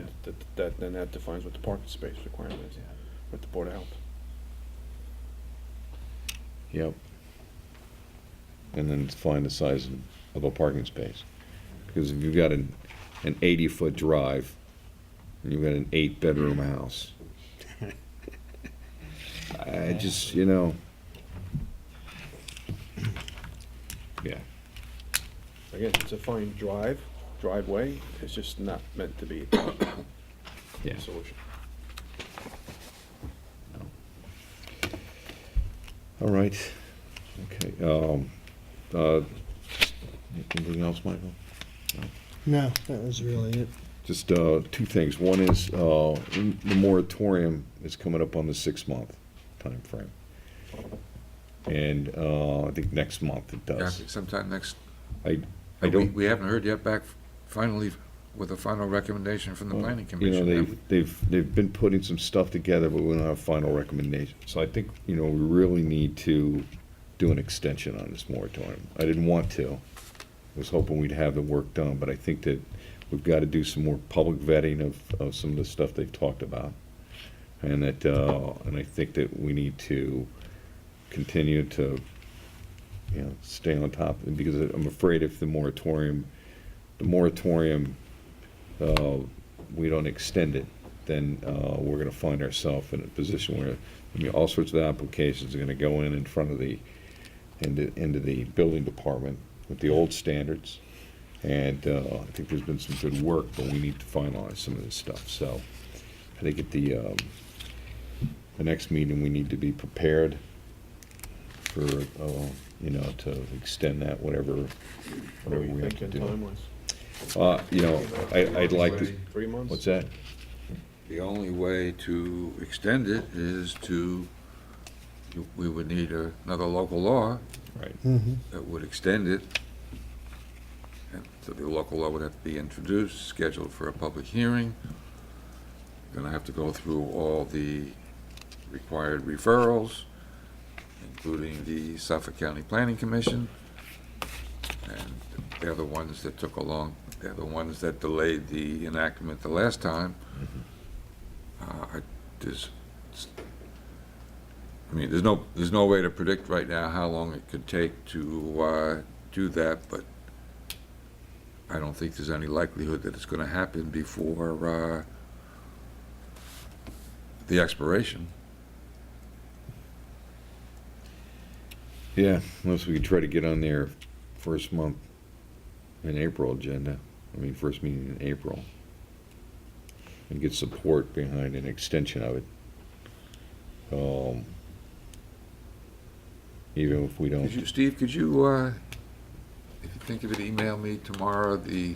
then that defines what the parking space requirement is with the Board of Health. yep. And then define the size of a parking space. Because if you've got an 80-foot drive and you've got an 8-bedroom house. I just, you know, yeah. Again, it's a fine driveway, it's just not meant to be Yeah. a solution. All right. Okay. Anything else, Michael? No, that was really it. Just two things. One is the moratorium is coming up on the 6-month time frame, and I think next month it Yeah, I does. think sometime next, I we don't. we haven't heard yet back finally with a final recommendation from the planning You know, commission. have we? they've been putting some stuff together, but we don't have a final recommendation. So I think, you know, we really need to do an extension on this moratorium. I didn't want to. I was hoping we'd have the work done, but I think that we've got to do some more public vetting of some of the stuff they've talked about. And that, and I think that we need to continue to, you know, stay on top of it, because I'm afraid if the moratorium, we don't extend it, then we're gonna find ourselves in a position where, I mean, all sorts of applications are gonna go in front of into the building department with the old standards. And I think there's been some good work, but we need to finalize some of this stuff. So I think at the next meeting, we need to be prepared for, you know, to extend that, whatever What are we you have to thinking do. time-wise? You know, I'd like to, 3 months? what's that? The only way to extend it is we would need another local law Right. that would extend it. And so the local law would have to be introduced, scheduled for a public hearing. Gonna have to go through all the required referrals, including the Suffolk County Planning Commission. And they're the ones that they're the ones that delayed the enactment the last time. There's no way to predict right now how long it could take to do that, but I don't think there's any likelihood that it's gonna happen before the expiration. Yeah, unless we could try to get on their first month in April agenda, first meeting in April, and get support behind an extension of it. Even if we don't, Steve, could you, if you think of it, email me tomorrow the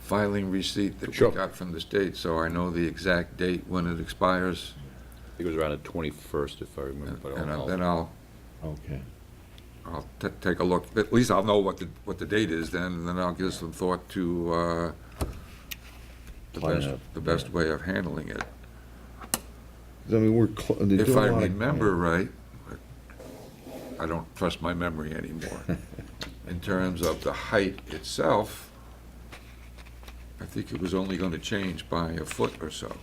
filing receipt that we Sure. got from the state, so I know the exact date when it expires? I think it was around the 21st, if I remember, but And then I'll okay. take a look. At least I'll know what the date is then, and then I'll give some thought to Plan out, the best way of handling it. I mean, they're If doing I a lot of- remember right, I don't trust my memory anymore. In terms of the height itself, I think it was only going to change by a foot or so.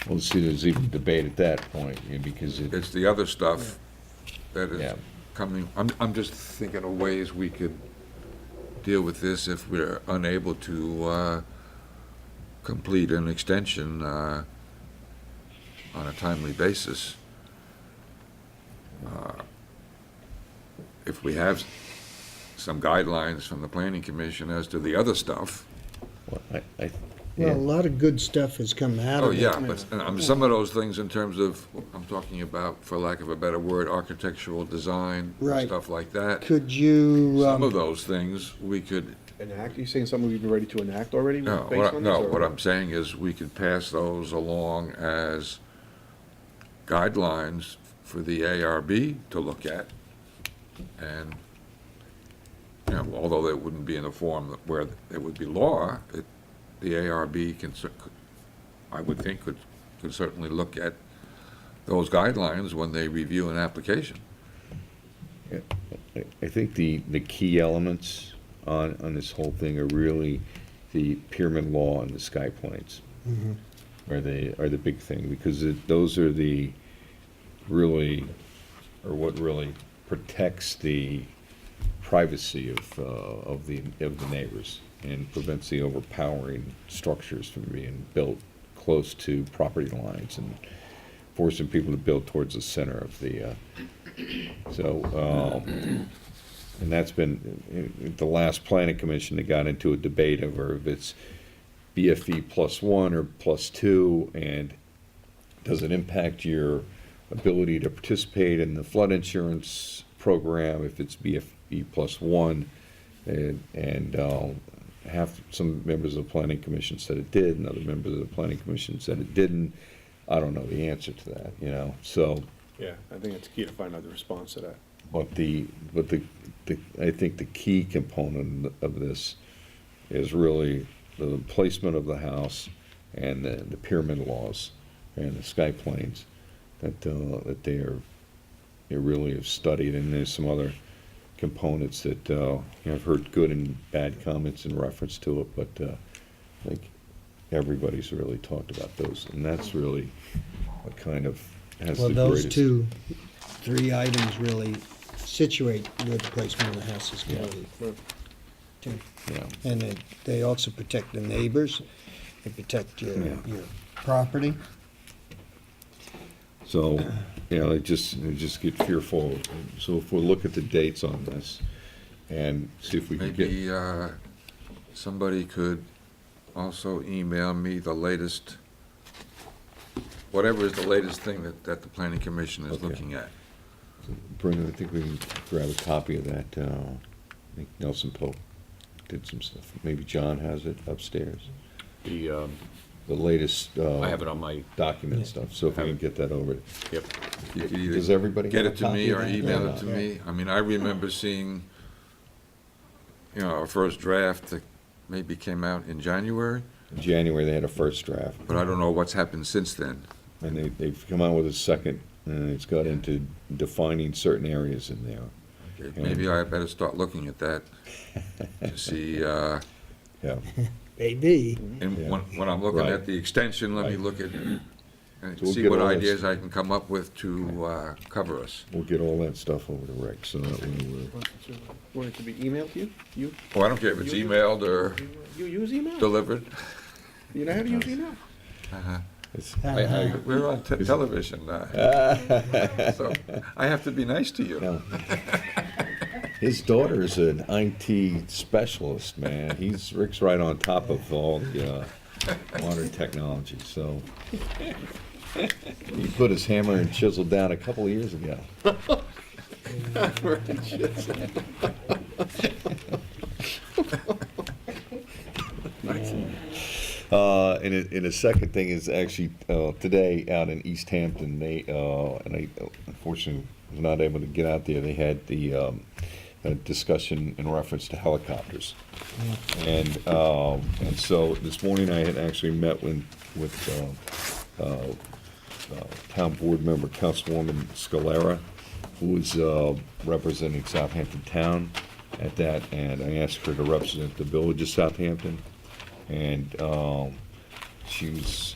Well, see, there's even debate at that point, because It's the other stuff that is Yeah. coming. I'm just thinking of ways we could deal with this if we're unable to complete an extension on a timely basis. If we have some guidelines from the planning commission as to the other stuff. well, Well, yeah. a lot of good stuff has come out Oh, of it. yeah, but some of those things in terms of, I'm talking about, for lack of a better word, architectural design, Right. stuff like that. Could you, Some of those things we could, Enact, you saying something we've been ready to enact already based on this? no, or- what I'm saying is we could pass those along as guidelines for the ARB to look at. And, you know, although they wouldn't be in a form where it would be law, the ARB I would think could certainly look at those guidelines when they review an application. I think the key elements on this whole thing are really the pyramid law and the sky planes are the big thing, because those are what really protects the privacy of the neighbors. and prevents the overpowering structures from being built close to property lines and forcing people to build towards the center of the, and that's been, the last planning commission, they got into a debate over if it's BFE +1 or +2, and does it impact your ability to participate in the flood insurance program if it's BFE +1? And half, some members of the planning commission said it did, and other members of the planning commission said it didn't. I don't know the answer to that, you know, so. Yeah, I think it's key to find out the response to that. But I think the key component of this is really the placement of the house and the pyramid laws and the sky planes that they really have studied. And there's some other components that I've heard good and bad comments in reference to it, but I think everybody's really talked about those, and that's really what kind of has Well, the those greatest. 3 items really situate where the placement of the house is going to be. Too. Yeah. And they also protect the neighbors, they protect your property. So, you know, I just get fearful. So if we'll look at the dates on this and see if we can get. Maybe somebody could also email me the latest, whatever is the latest thing that the planning commission is Okay. looking at. Bring, I think we can grab a copy of that. I think Nelson Pope did some stuff. Maybe John has it upstairs. The, The latest I have it on my, document stuff. So if we can get that over. yep. You could either Does everybody get have it a to copy me of or that? email Yeah. it to me. I mean, I remember seeing, you know, our first draft that maybe came out in January, In January, they had a first draft, but I don't know what's happened since then. and they've come out with a second, and it's got into defining certain areas in there. Okay, maybe I better start looking at that to see, Yeah. Maybe. and Yeah. when I'm looking Right. at the extension, let me Right. look at, and So we'll see get what all this. ideas I can come up with to cover us. We'll get all that stuff over to Rick, so that way we're. Want it to be emailed to you? You Oh, I don't care if it's emailed or use email? delivered. You know how to use email? We're on television, so I have to be nice to you. No. His daughter is an IT specialist, man. Rick's right on top of all the modern technology, so. He put his hammer and chisel down a couple of years ago. And a second thing is actually today out in East Hampton, they and I unfortunately was not able to get out there. They had the a discussion in reference to helicopters, and so this morning I had actually met with town board member Councilwoman Scalera, who is representing Southampton Town at that, and I asked her to represent the village of Southampton. And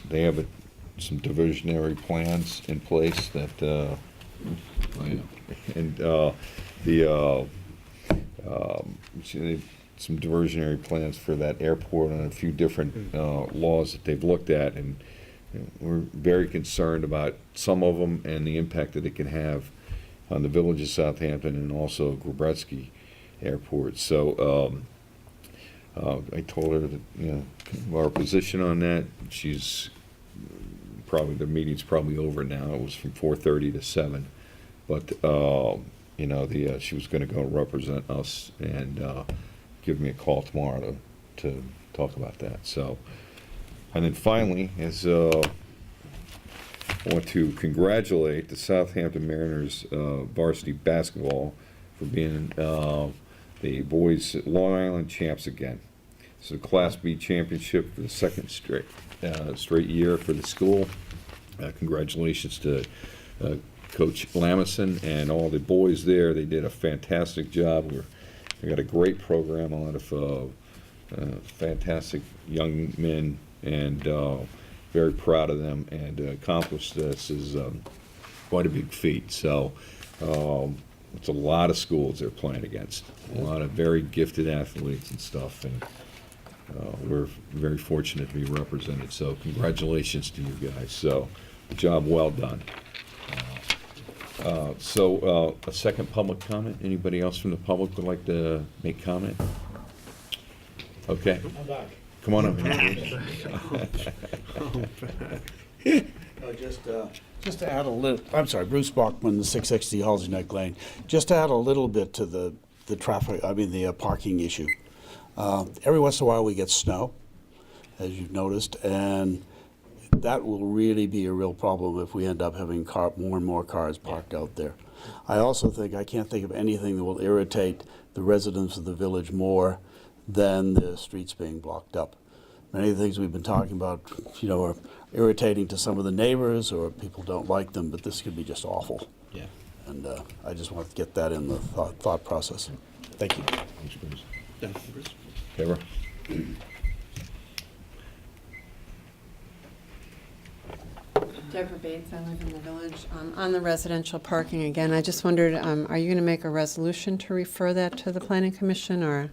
they have some diversionary plans in place that, some diversionary plans for that airport and a few different laws that they've looked at, and we're very concerned about some of them and the impact that it can have on the village of Southampton and also Grubretsky Airport. So I told her that, you know, our position on that. She's probably, the meeting's probably over now. It was from 4:30 to 7, but you know, she was going to go represent us and give me a call tomorrow to talk about that. So, and then finally, I want to congratulate the Southampton Mariners varsity basketball for being the boys Long Island champs again. It's a Class B championship for the second straight year for the school. Congratulations to Coach Lamison and all the boys there. They did a fantastic job. We got a great program, a lot of fantastic young men, and very proud of them. And to accomplish this is quite a big feat. So it's a lot of schools they're playing against, a lot of very gifted athletes and stuff. And We're very fortunate to be represented, so congratulations to you guys. So, job well done. So, a second public comment? Anybody else from the public would like to make comment? Okay. Come on up. Just to add a little, I'm sorry, Bruce Bachman, 660 Halsey Neck Lane. Just to add a little bit to the traffic, the parking issue. Every once in a while we get snow, as you've noticed, and that will really be a real problem if we end up having more and more cars parked out there. I also think, I can't think of anything that will irritate the residents of the village more than the streets being blocked up. Many of the things we've been talking about, are irritating to some of the neighbors, or people don't like them, but this could be just awful. Yeah. And I just want to get that in the thought process. Thank you. Deborah? Deborah Bates, I live in the village. On the residential parking again, I just wondered, are you going to make a resolution to refer that to the planning commission, or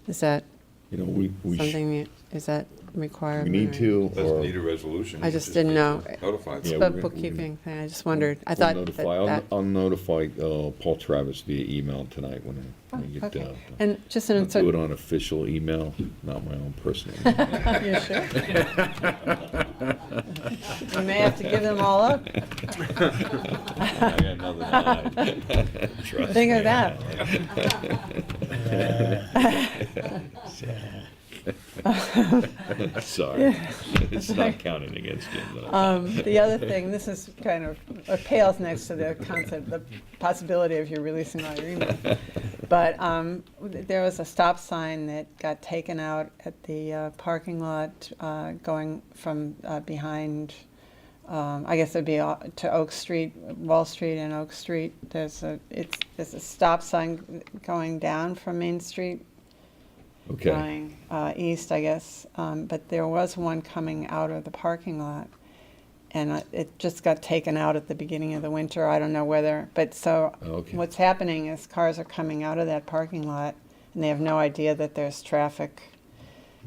is that We something, is that required? we need to, Doesn't or need a resolution. I you just can didn't know. Notify It's them. Yeah, a we're gonna- bookkeeping thing, I just wondered. I we'll thought notify, that. I'll notify Paul Travis via email tonight when we get, Okay. And just I'll an, do it on official email, not my own personal. you sure? You may have to give them all up. I got nothing to hide. Trust Think me. of that. Sorry, it's not counting against you. but- The other thing, this is kind of, pales next to the concept, the possibility of you releasing all your emails. But there was a stop sign that got taken out at the parking lot going from behind, I guess it'd be to Oak Street, Wall Street and Oak Street. There's a stop sign going down from Main Street, Okay, going east, I guess. But there was one coming out of the parking lot. And it just got taken out at the beginning of the winter. I don't know whether, but so Okay. what's happening is cars are coming out of that parking lot and they have no idea that there's traffic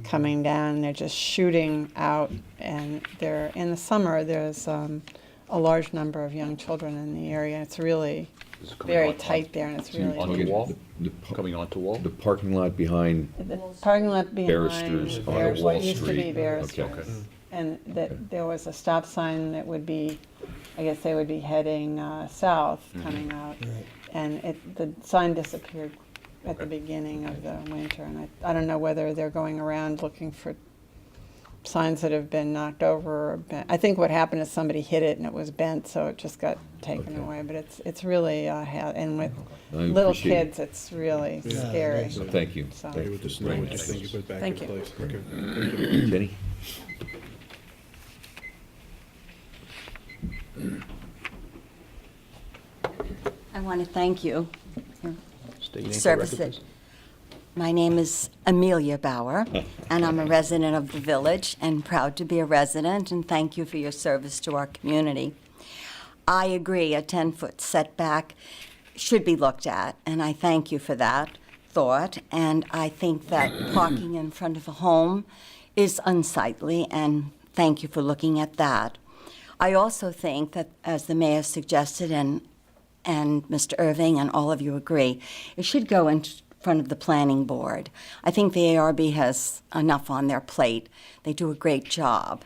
coming down. They're just shooting out, and they're, in the summer, there's a large number of young children in the area. It's really Is it coming very on- tight there, and it's really. On the wall? the Coming onto Wall? the parking lot behind, The parking lot behind. Barristers on Barris- Wall what used to be Street. Barristers. Okay. And that there was a stop sign that would be, I guess they would be heading south, coming out. And the sign disappeared at the beginning of the winter. And I don't know whether they're going around looking for signs that have been knocked over or bent. I think what happened is somebody hit it and it was bent, so it just got taken Okay. away. But it's really, and with I little appreciate- kids, it's really Yeah, scary. that's a- Thank you. So- Okay, with the snow, Right. I just think you put it back Thank in you. place. Okay. Jenny? I want to thank you. State your name for the Service record, it. please. My name is Amelia Bauer, and I'm a resident of the village and proud to be a resident, and thank you for your service to our community. I agree, a 10-foot setback should be looked at, and I thank you for that thought. And I think that parking in front of a home is unsightly, and thank you for looking at that. I also think that, as the mayor suggested, and Mr. Irving and all of you agree, it should go in front of the planning board. I think the ARB has enough on their plate. They do a great job.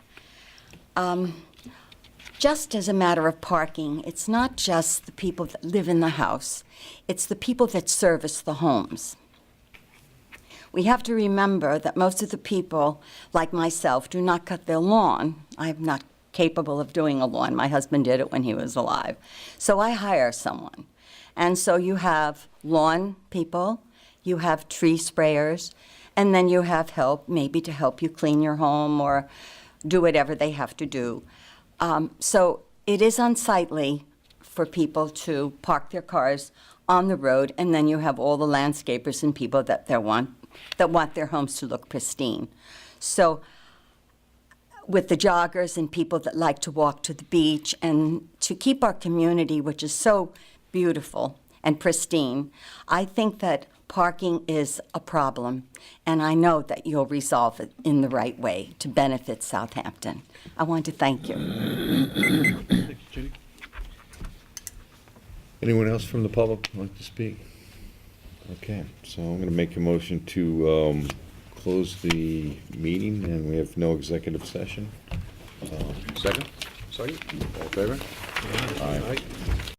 Just as a matter of parking, it's not just the people that live in the house, it's the people that service the homes. We have to remember that most of the people, like myself, do not cut their lawn. I'm not capable of doing a lawn. My husband did it when he was alive. So I hire someone. And so you have lawn people, you have tree sprayers, and then you have help, maybe to help you clean your home or do whatever they have to do. So it is unsightly for people to park their cars on the road, and then you have all the landscapers and people that want their homes to look pristine. So with the joggers and people that like to walk to the beach, and to keep our community, which is so beautiful and pristine, I think that Parking is a problem, and I know that you'll resolve it in the right way to benefit Southampton. I want to thank you. Jenny? Anyone else from the public like to speak? Okay, so I'm going to make a motion to close the meeting, and we have no executive session. Second? Second? All in favor? Aye. Aye.